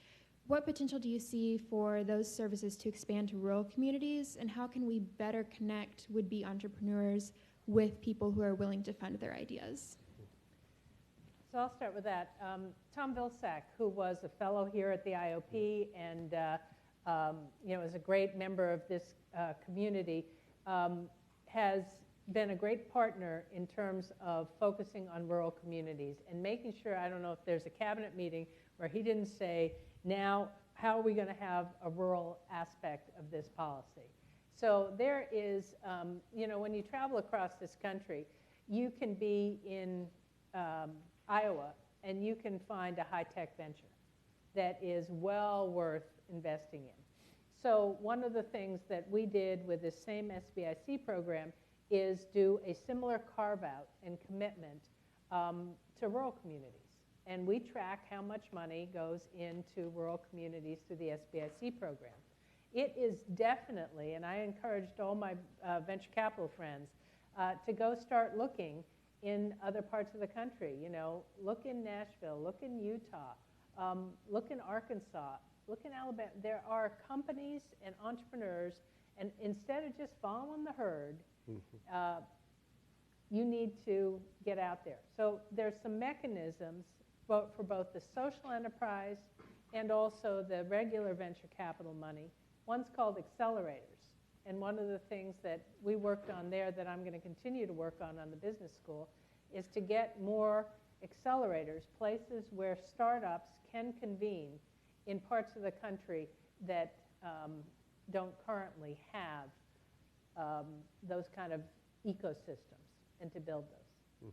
What potential do you see for those services to expand to rural communities, and how can we better connect would-be entrepreneurs with people who are willing to fund their ideas? So I'll start with that. Tom Vilsack, who was a fellow here at the IOP and is a great member of this community, has been a great partner in terms of focusing on rural communities and making sure, I don't know if there's a cabinet meeting where he didn't say, now, how are we going to have a rural aspect of this policy? So there is, when you travel across this country, you can be in Iowa and you can find a high-tech venture that is well worth investing in. So one of the things that we did with this same SBIC program is do a similar carve-out and commitment to rural communities. And we track how much money goes into rural communities through the SBIC program. It is definitely, and I encouraged all my venture capital friends to go start looking in other parts of the country. Look in Nashville, look in Utah, look in Arkansas, look in Alabama. There are companies and entrepreneurs, and instead of just following the herd, you need to get out there. So there's some mechanisms for both the social enterprise and also the regular venture capital money. One's called accelerators. And one of the things that we worked on there that I'm going to continue to work on the business school is to get more accelerators, places where startups can convene in parts of the country that don't currently have those kind of ecosystems, and to build those.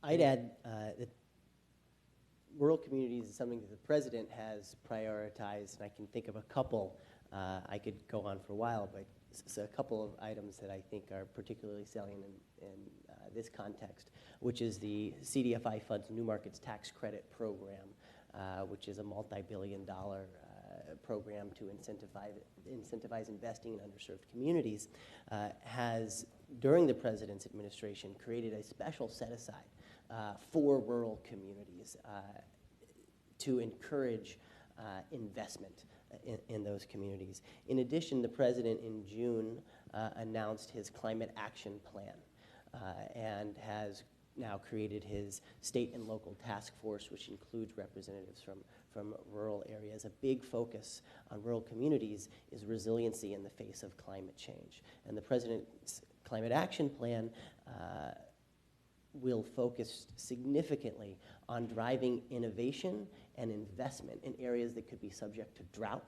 I'd add that rural communities is something that the president has prioritized, and I can think of a couple. I could go on for a while, but a couple of items that I think are particularly salient in this context, which is the Cdfi Fund's New Markets Tax Credit Program, which is a multi-billion-dollar program to incentivize investing in underserved communities, has, during the President's administration, created a special set-aside for rural communities to encourage investment in those communities. In addition, the President in June announced his climate action plan and has now created his state and local task force, which includes representatives from rural areas. A big focus on rural communities is resiliency in the face of climate change. And the President's climate action plan will focus significantly on driving innovation and investment in areas that could be subject to drought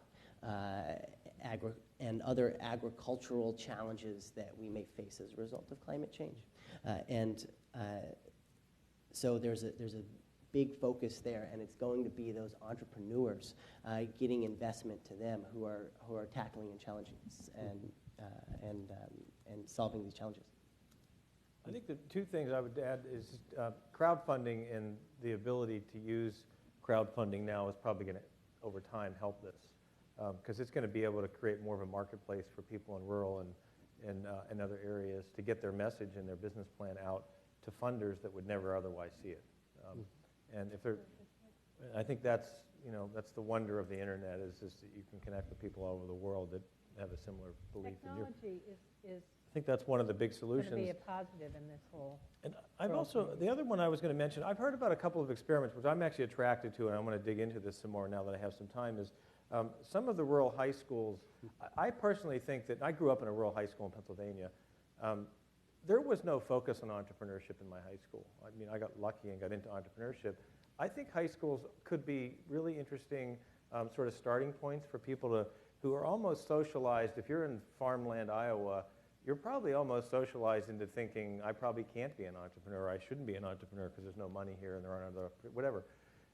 and other agricultural challenges that we may face as a result of climate change. So there's a big focus there, and it's going to be those entrepreneurs getting investment to them who are tackling and challenging and solving these challenges. I think the two things I would add is crowdfunding and the ability to use crowdfunding now is probably going to, over time, help this. Because it's going to be able to create more of a marketplace for people in rural and other areas to get their message and their business plan out to funders that would never otherwise see it. And if they're, I think that's the wonder of the internet is that you can connect with people all over the world that have a similar belief. Technology is I think that's one of the big going solutions. to be a positive in this whole. And I've also, the other one I was going to mention, I've heard about a couple of experiments, which I'm actually attracted to, and I'm going to dig into this some more now that I have some time, is some of the rural high schools. I personally think that, I grew up in a rural high school in Pennsylvania. There was no focus on entrepreneurship in my high school. I mean, I got lucky and got into entrepreneurship. I think high schools could be really interesting sort of starting points for people who are almost socialized. If you're in farmland, Iowa, you're probably almost socialized into thinking, I probably can't be an entrepreneur, I shouldn't be an entrepreneur because there's no money here and there aren't other, whatever.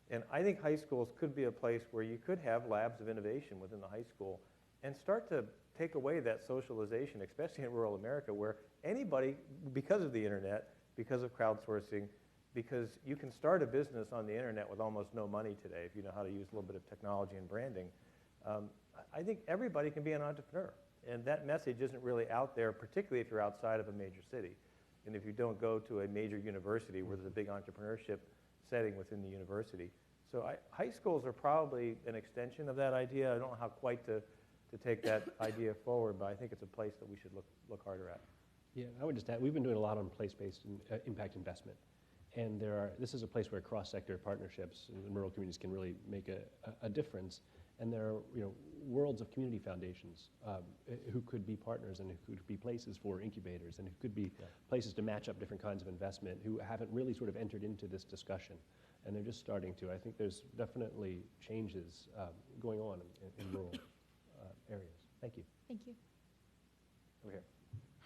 And I think high schools could be a place where you could have labs of innovation within the high school and start to take away that socialization, especially in rural America, where anybody, because of the internet, because of crowdsourcing, because you can start a business on the internet with almost no money today if you know how to use a little bit of technology and branding. I think everybody can be an entrepreneur. And that message isn't really out there, particularly if you're outside of a major city. And if you don't go to a major university where there's a big entrepreneurship setting within the university. So high schools are probably an extension of that idea. I don't know how quite to take that idea forward, but I think it's a place that we should look harder at. Yeah, I would just add, we've been doing a lot on place-based impact investment. And this is a place where cross-sector partnerships in rural communities can really make a difference. And there are worlds of community foundations who could be partners and who could be places for incubators and who could be places to match up different kinds of investment who haven't really sort of entered into this discussion. And they're just starting to. I think there's definitely changes going on in rural areas. Thank you. Thank you. Over here.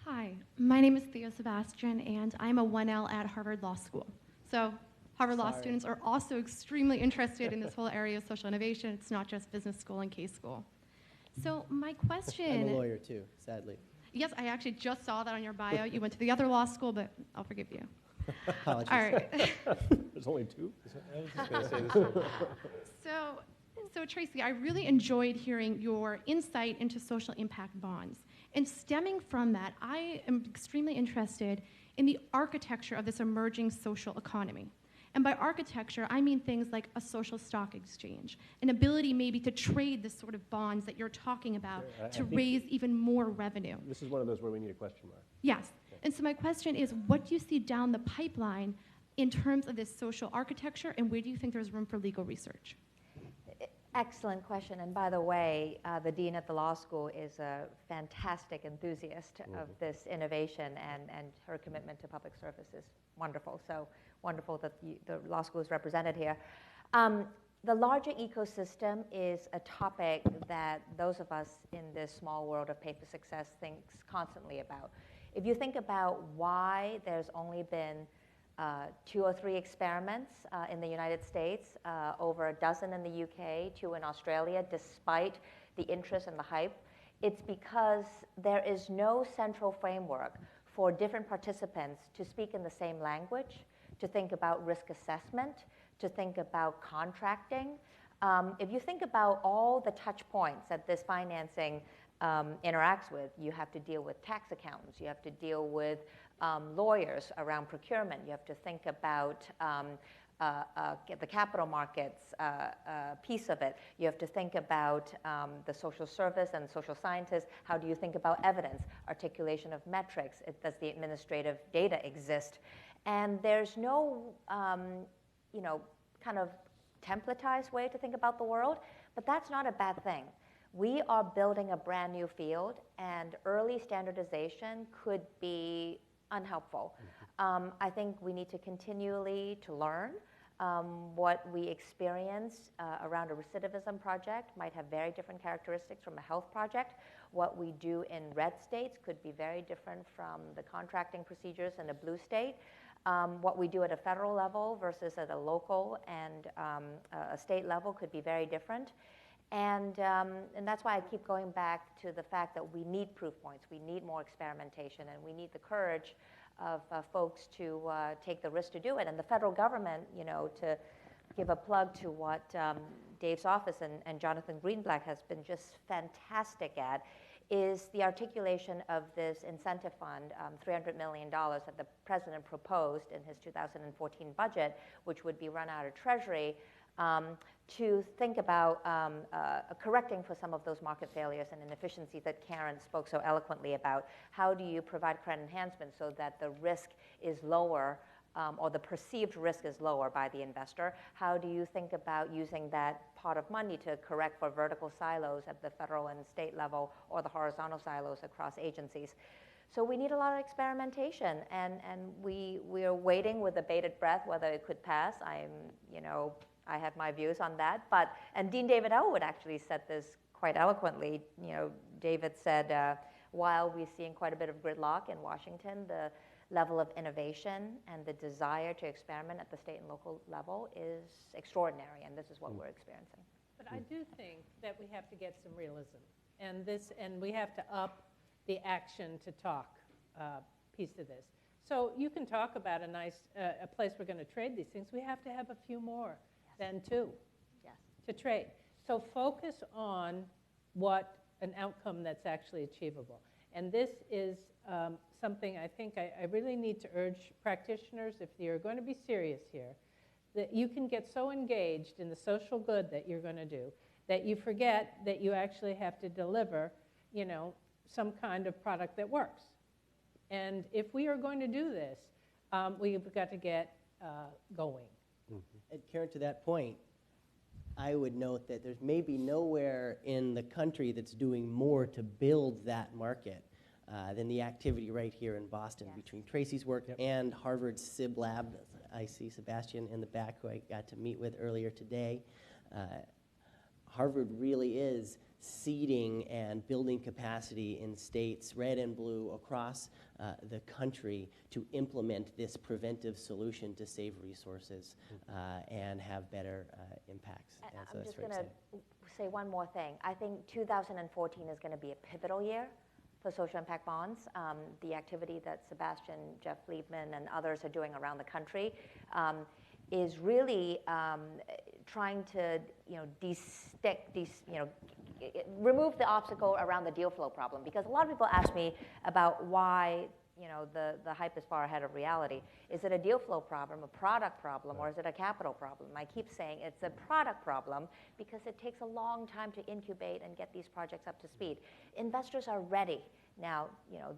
Hi, my name is Theo Sebastian, and I'm a 1L at Harvard Law School. So Harvard Law students are also extremely interested in this whole area of social innovation. It's not just business school and case school. So my question... I'm a lawyer too, sadly. Yes, I actually just saw that on your bio. You went to the other law school, but I'll forgive you. Apologies. All right. There's only two? I was just going to say this. So Tracy, I really enjoyed hearing your insight into social impact bonds. And stemming from that, I am extremely interested in the architecture of this emerging social economy. And by architecture, I mean things like a social stock exchange, an ability maybe to trade the sort of bonds that you're talking about to raise even more revenue. This is one of those where we need a question mark. Yes. And so my question is, what do you see down the pipeline in terms of this social architecture, and where do you think there's room for legal research? Excellent question. And by the way, the dean at the law school is a fantastic enthusiast of this innovation, and her commitment to public service is wonderful. So wonderful that the law school is represented here. The larger ecosystem is a topic that those of us in this small world of paper success thinks constantly about. If you think about why there's only been 2 or 3 experiments in the United States, over a dozen in the UK, 2 in Australia, despite the interest and the hype, it's because there is no central framework for different participants to speak in the same language, to think about risk assessment, to think about contracting. If you think about all the touch points that this financing interacts with, you have to deal with tax accountants, you have to deal with lawyers around procurement, you have to think about the capital markets piece of it. You have to think about the social service and social scientists. How do you think about evidence, articulation of metrics? Does the administrative data exist? And there's no, kind of templatized way to think about the world, but that's not a bad thing. We are building a brand new field, and early standardization could be unhelpful. I think we need to continually to learn. What we experience around a recidivism project might have very different characteristics from a health project. What we do in red states could be very different from the contracting procedures in a blue state. What we do at a federal level versus at a local and a state level could be very different. And that's why I keep going back to the fact that we need proof points, we need more experimentation, and we need the courage of folks to take the risk to do it. And the federal government, to give a plug to what Dave's office and Jonathan Greenblatt has been just fantastic at, is the articulation of this incentive fund, $300 million that the president proposed in his 2014 budget, which would be run out of Treasury, to think about correcting for some of those market failures and inefficiencies that Karen spoke so eloquently about. How do you provide credit enhancement so that the risk is lower, or the perceived risk is lower by the investor? How do you think about using that pot of money to correct for vertical silos at the federal and state level, or the horizontal silos across agencies? So we need a lot of experimentation, and we are waiting with a bated breath whether it could pass. I have my views on that, and Dean David Elwood actually said this quite eloquently. David said, while we're seeing quite a bit of gridlock in Washington, the level of innovation and the desire to experiment at the state and local level is extraordinary, and this is what we're experiencing. But I do think that we have to get some realism, and we have to up the action to talk piece of this. So you can talk about a place we're going to trade these things. We have to have a few more than two to trade. So focus on what an outcome that's actually achievable. And this is something I think I really need to urge practitioners, if you're going to be serious here, that you can get so engaged in the social good that you're going to do that you forget that you actually have to deliver, some kind of product that works. And if we are going to do this, we've got to get going. And Karen, to that point, I would note that there's maybe nowhere in the country that's doing more to build that market than the activity right here in Boston between Tracy's work and Harvard's SIB lab. I see Sebastian in the back, who I got to meet with earlier today. Harvard really is seeding and building capacity in states, red and blue, across the country to implement this preventive solution to save resources and have better impacts. And so I'm just going to say one more thing. I think 2014 is going to be a pivotal year for social impact bonds. The activity that Sebastian, Jeff Liebman, and others are doing around the country is really trying to, remove the obstacle around the deal flow problem. Because a lot of people ask me about why the hype is far ahead of reality. Is it a deal flow problem, a product problem, or is it a capital problem? I keep saying it's a product problem because it takes a long time to incubate and get these projects up to speed. Investors are ready. Now,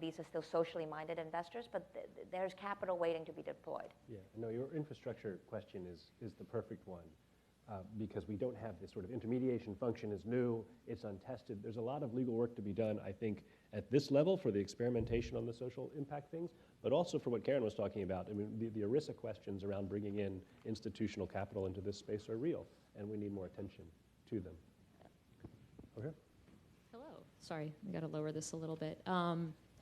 these are still socially minded investors, but there's capital waiting to be deployed. Yeah, no, your infrastructure question is the perfect one. Because we don't have this sort of intermediation function is new, it's untested. There's a lot of legal work to be done, I think, at this level for the experimentation on the social impact things, but also for what Karen was talking about. I mean, the ERISA questions around bringing in institutional capital into this space are real, and we need more attention to them. Okay. Hello. Sorry, I got to lower this a little bit.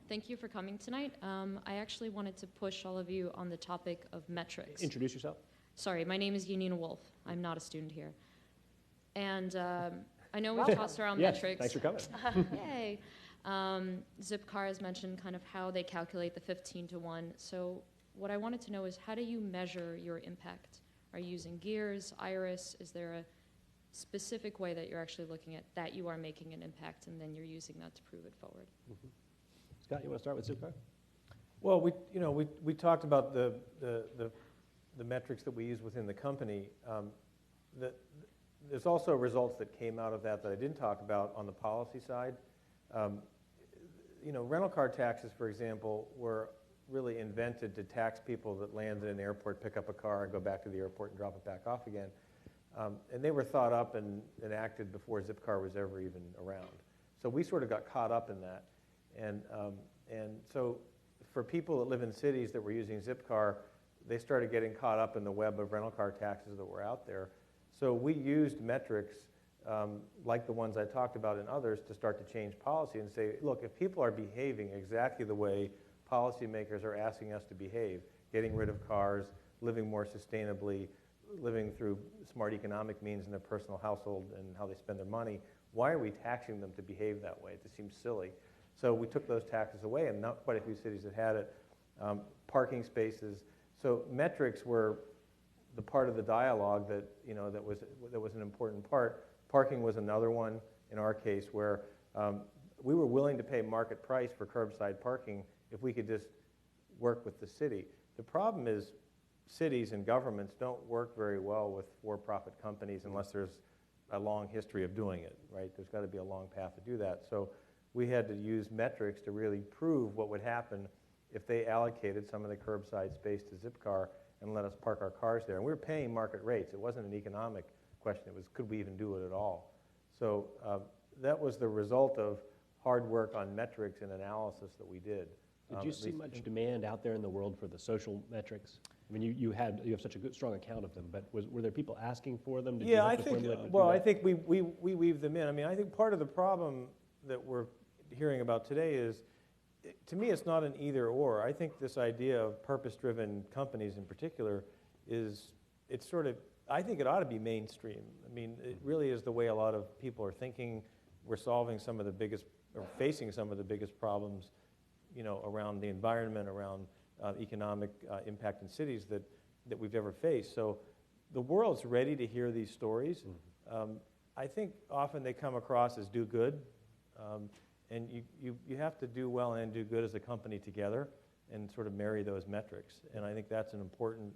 Thank you for coming tonight. I actually wanted to push all of you on the topic of metrics. Introduce yourself. Sorry, my name is Yanina Wolf. I'm not a student here. And I know we've tossed around Yes, metrics. thanks for coming. Yay. Zipcar has mentioned kind of how they calculate the 15 to 1. So what I wanted to know is, how do you measure your impact? Are you using gears, iris? Is there a specific way that you're actually looking at that you are making an impact, and then you're using that to prove it forward? Mm-hmm. Scott, you want to start with Zipcar? Well, we talked about the metrics that we use within the company. There's also results that came out of that I didn't talk about on the policy side. Rental car taxes, for example, were really invented to tax people that land at an airport, pick up a car, and go back to the airport and drop it back off again. And they were thought up and enacted before Zipcar was ever even around. So we sort of got caught up in that. And so for people that live in cities that were using Zipcar, they started getting caught up in the web of rental car taxes that were out there. So we used metrics like the ones I talked about and others to start to change policy and say, look, if people are behaving exactly the way policymakers are asking us to behave, getting rid of cars, living more sustainably, living through smart economic means in their personal household and how they spend their money, why are we taxing them to behave that way? It just seems silly. So we took those taxes away, and not quite a few cities that had it. Parking spaces. So metrics were the part of the dialogue that that was an important part. Parking was another one in our case where we were willing to pay market price for curbside parking if we could just work with the city. The problem is cities and governments don't work very well with for-profit companies unless there's a long history of doing it, right? There's got to be a long path to do that. So we had to use metrics to really prove what would happen if they allocated some of the curbside space to Zipcar and let us park our cars there. And we were paying market rates. It wasn't an economic question. It was, could we even do it at all? So that was the result of hard work on metrics and analysis that we did. Did you see much demand out there in the world for the social metrics? I mean, you have such a good, strong account of them, but were there people asking for them? Did you have to formulate them? Well, I think we weave them in. I mean, I think part of the problem that we're hearing about today is, to me, it's not an either or. I think this idea of purpose-driven companies in particular I think it ought to be mainstream. I mean, it really is the way a lot of people are thinking. We're solving some of the biggest, or facing some of the biggest problems, around the environment, around economic impact in cities that we've ever faced. So the world's ready to hear these stories. I think often they come across as do good. And you have to do well and do good as a company together and sort of marry those metrics. And I think that's an important,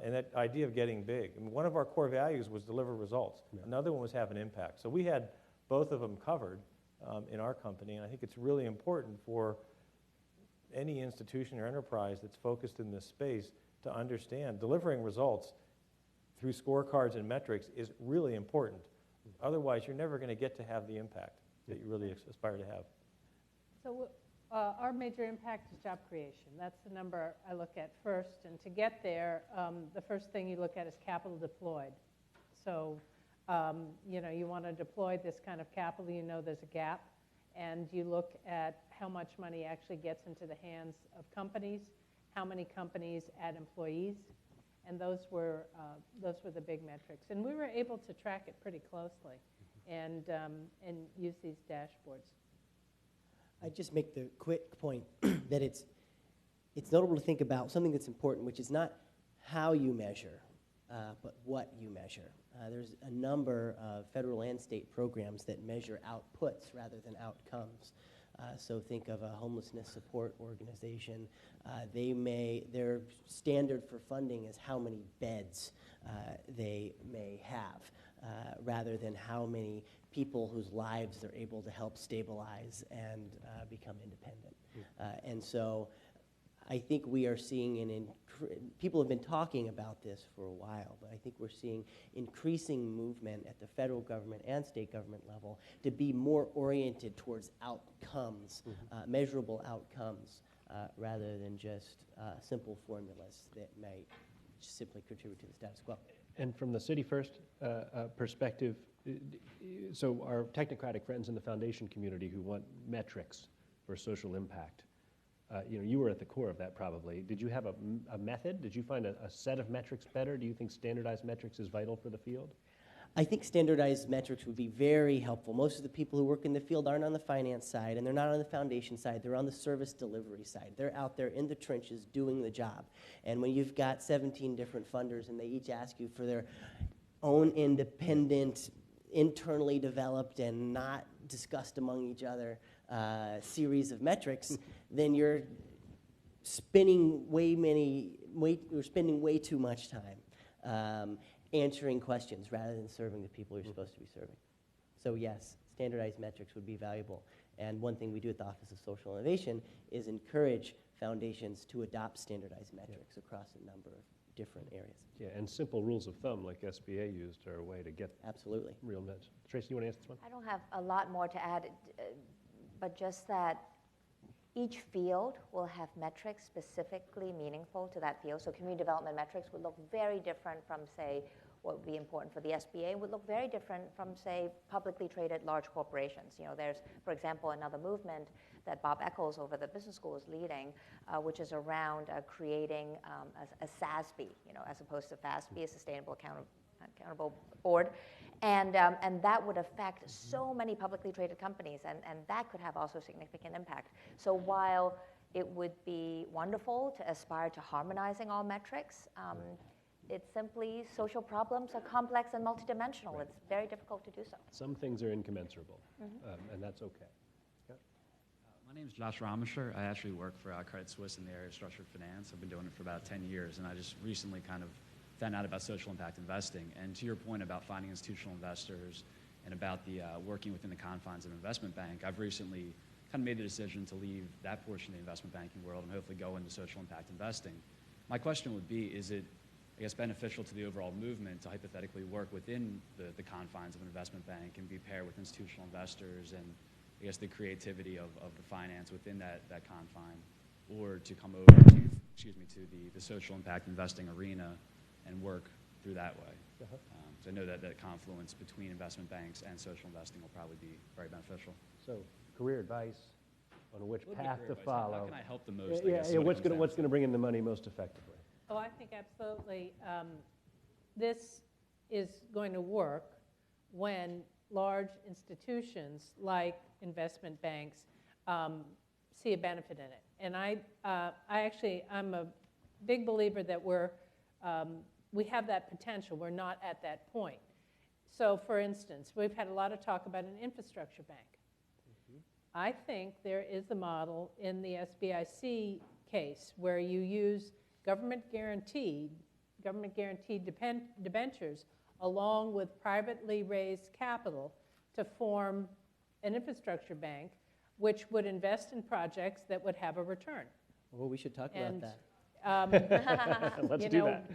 and that idea of getting big. I mean, one of our core values was deliver results. Yeah. Another one was have an impact. So we had both of them covered in our company. And I think it's really important for any institution or enterprise that's focused in this space to understand delivering results through scorecards and metrics is really important. Otherwise, you're never going to get to have the impact that you really aspire to have. So our major impact is job creation. That's the number I look at first. And to get there, the first thing you look at is capital deployed. So, you want to deploy this kind of capital, there's a gap. And you look at how much money actually gets into the hands of companies, how many companies add employees, and those were the big metrics. And we were able to track it pretty closely and use these dashboards. I just make the quick point that it's notable to think about something that's important, which is not how you measure, but what you measure. There's a number of federal and state programs that measure outputs rather than outcomes. So think of a homelessness support organization. Their standard for funding is how many beds they may have, rather than how many people whose lives they're able to help stabilize and become independent. And so I think we are seeing people have been talking about this for a while, but I think we're seeing increasing movement at the federal government and state government level to be more oriented towards outcomes, measurable outcomes, rather than just simple formulas that may simply contribute to the status quo. And from the City First perspective, so our technocratic friends in the foundation community who want metrics for social impact, you were at the core of that probably. Did you have a method? Did you find a set of metrics better? Do you think standardized metrics is vital for the field? I think standardized metrics would be very helpful. Most of the people who work in the field aren't on the finance side, and they're not on the foundation side. They're on the service delivery side. They're out there in the trenches doing the job. And when you've got 17 different funders and they each ask you for their own independent, internally developed and not discussed among each other series of metrics, then you're spending you're spending way too much time answering questions rather than serving the people you're supposed to be serving. So yes, standardized metrics would be valuable. And one thing we do at the Office of Social Innovation is encourage foundations to adopt standardized metrics across a number of different areas. Yeah, and simple rules of thumb like SBA used are a way to get Absolutely. real measures. Tracy, you want to answer this one? I don't have a lot more to add, but just that each field will have metrics specifically meaningful to that field. So community development metrics would look very different from, say, what would be important for the SBA, would look very different from, say, publicly traded large corporations. You know, there's, for example, another movement that Bob Eccles over the business school is leading, which is around creating a SASB, you know, as opposed to FASB, a Sustainable Accountable Board. And that would affect so many publicly traded companies, and that could have also significant impact. So while it would be wonderful to aspire to harmonizing all metrics, it's simply social problems are complex and multidimensional. Right. It's very difficult to do so. Some things are incommensurable, and that's okay. My name is Josh Ramasher. I actually work for Credit Suisse in the area of structured finance. I've been doing it for about 10 years, and I just recently kind of found out about social impact investing. And to your point about finding institutional investors and about the working within the confines of an investment bank, I've recently kind of made the decision to leave that portion of the investment banking world and hopefully go into social impact investing. My question would be, is it, I guess, beneficial to the overall movement to hypothetically work within the confines of an investment bank and be paired with institutional investors and, I guess, the creativity of the finance within that confine, or to come over to, to the social impact investing arena and work through that way? So I know that confluence between investment banks and social investing will probably be very beneficial. So career advice on which path to advice. follow. How can I help the most? What's going to bring in the money most effectively? Oh, I think absolutely. This is going to work when large institutions like investment banks see a benefit in it. And I'm a big believer that we have that potential. We're not at that point. So for instance, we've had a lot of talk about an infrastructure bank. I think there is a model in the SBIC case where you use government guaranteed debentures along with privately raised capital to form an infrastructure bank which would invest in projects that would have a return. Well, we should talk about that. Let's do that.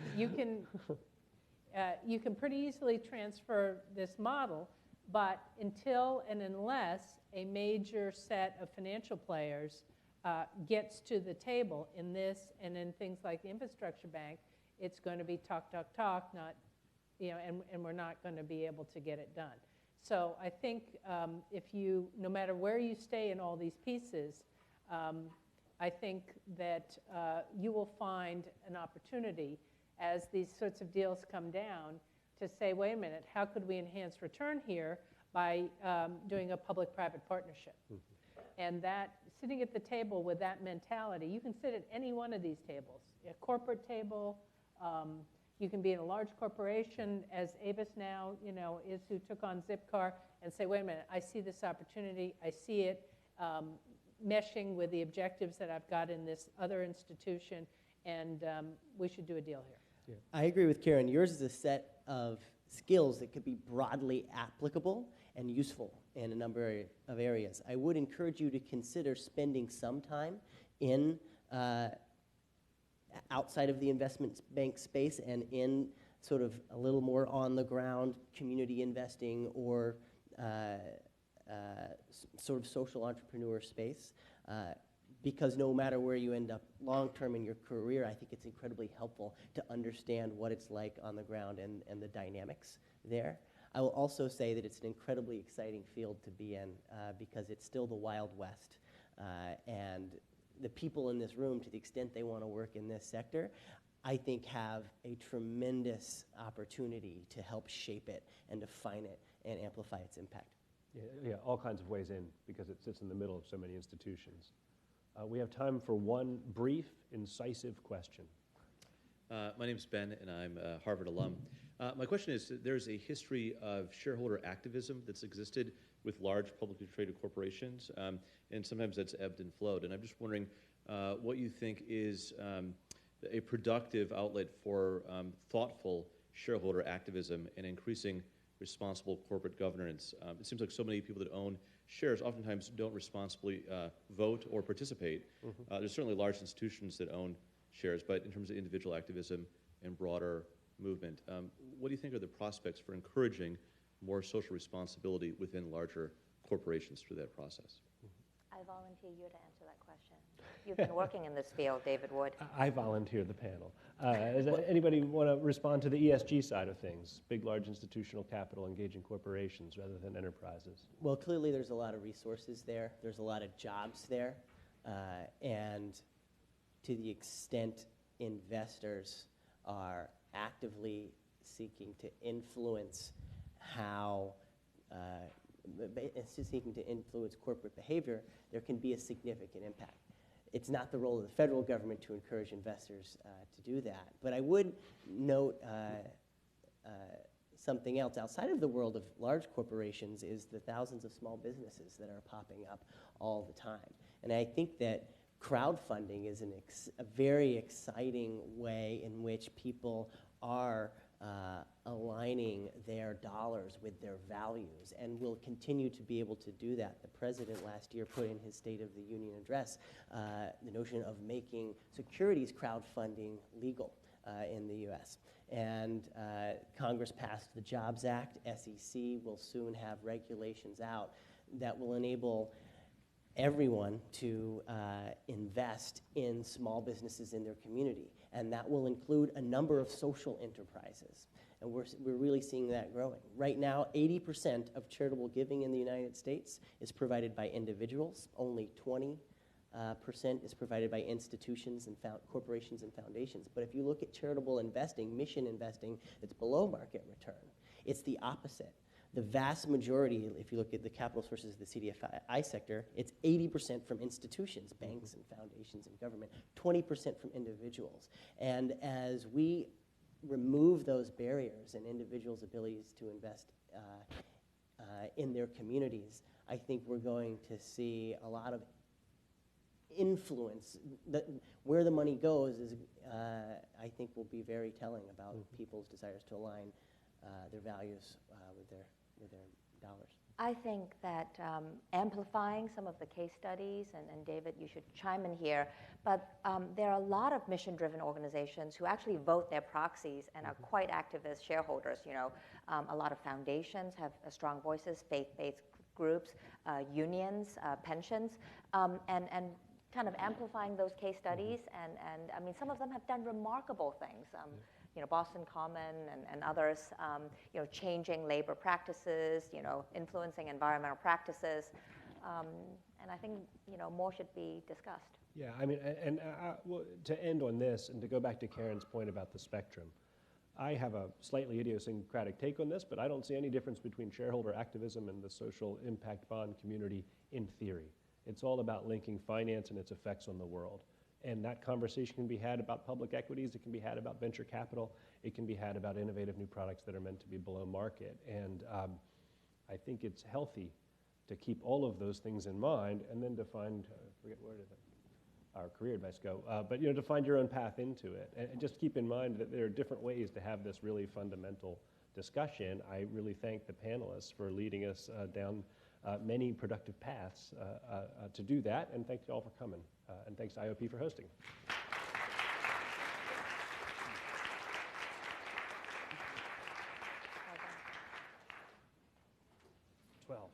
You can pretty easily transfer this model, but until and unless a major set of financial players gets to the table in this and in things like the infrastructure bank, it's going to be talk, not, and we're not going to be able to get it done. So I think no matter where you stay in all these pieces, I think that you will find an opportunity as these sorts of deals come down to say, wait a minute, how could we enhance return here by doing a public-private partnership? And that, sitting at the table with that mentality, you can sit at any one of these tables, a corporate table, you can be in a large corporation, as Avis now, is, who took on Zipcar, and say, wait a minute, I see this opportunity, I see it meshing with the objectives that I've got in this other institution, and we should do a deal here. Yeah. I agree with Karen. Yours is a set of skills that could be broadly applicable and useful in a number of areas. I would encourage you to consider spending some time in outside of the investment bank space and in sort of a little more on-the-ground community investing or sort of social entrepreneur space. Because no matter where you end up long-term in your career, I think it's incredibly helpful to understand what it's like on the ground and the dynamics there. I will also say that it's an incredibly exciting field to be in because it's still the Wild West. And the people in this room, to the extent they want to work in this sector, I think have a tremendous opportunity to help shape it and define it and amplify its impact. Yeah, all kinds of ways in, because it sits in the middle of so many institutions. We have time for one brief, incisive question. My name's Ben, and I'm a Harvard alum. My question is, there's a history of shareholder activism that's existed with large publicly traded corporations, and sometimes that's ebbed and flowed. And I'm just wondering what you think is a productive outlet for thoughtful shareholder activism and increasing responsible corporate governance. It seems like so many people that own shares oftentimes don't responsibly vote or participate. There's certainly large institutions that own shares, but in terms of individual activism and broader movement, what do you think are the prospects for encouraging more social responsibility within larger corporations through that process? I volunteer you to answer that question. You've been working in this field, David Wood. I volunteer the panel. Does anybody want to respond to the ESG side of things? Big, large institutional capital engaging corporations rather than enterprises. Well, clearly there's a lot of resources there. There's a lot of jobs there. And to the extent investors are actively seeking to influence corporate behavior, there can be a significant impact. It's not the role of the federal government to encourage investors to do that. But I would note something else outside of the world of large corporations is the thousands of small businesses that are popping up all the time. And I think that crowdfunding is a very exciting way in which people are aligning their dollars with their values, and will continue to be able to do that. The president last year put in his State of the Union address the notion of making securities crowdfunding legal in the U.S. And Congress passed the Jobs Act. SEC will soon have regulations out that will enable everyone to invest in small businesses in their community. And that will include a number of social enterprises. And we're really seeing that growing. Right now, 80% of charitable giving in the United States is provided by individuals. Only 20% is provided by institutions and corporations and foundations. But if you look at charitable investing, mission investing, that's below market return, it's the opposite. The vast majority, if you look at the capital sources of the Cdfi sector, it's 80% from institutions, banks and foundations and government, 20% from individuals. And as we remove those barriers and individuals' abilities to invest in their communities, I think we're going to see a lot of influence. Where the money goes is, I think, will be very telling about people's desires to align their values with their dollars. I think that amplifying some of the case studies, and David, you should chime in here, but there are a lot of mission-driven organizations who actually vote their proxies and are quite active as shareholders. You know, a lot of foundations have strong voices, faith-based groups, unions, pensions, and kind of amplifying those case studies. And I mean, some of them have done remarkable things. You know, Boston Common and others, you know, changing labor practices, you know, influencing environmental practices. And I think, you know, more should be discussed. Yeah, I mean, and to end on this, and to go back to Karen's point about the spectrum, I have a slightly idiosyncratic take on this, but I don't see any difference between shareholder activism and the social impact bond community in theory. It's all about linking finance and its effects on the world. And that conversation can be had about public equities, it can be had about venture capital, it can be had about innovative new products that are meant to be below market. And I think it's healthy to keep all of those things in mind, and then to find, I forget where did our career advice go, but you know, to find your own path into it. And just keep in mind that there are different ways to have this really fundamental discussion. I really thank the panelists for leading us down many productive paths to do that, and thank you all for coming. And thanks to IOP for hosting. 12.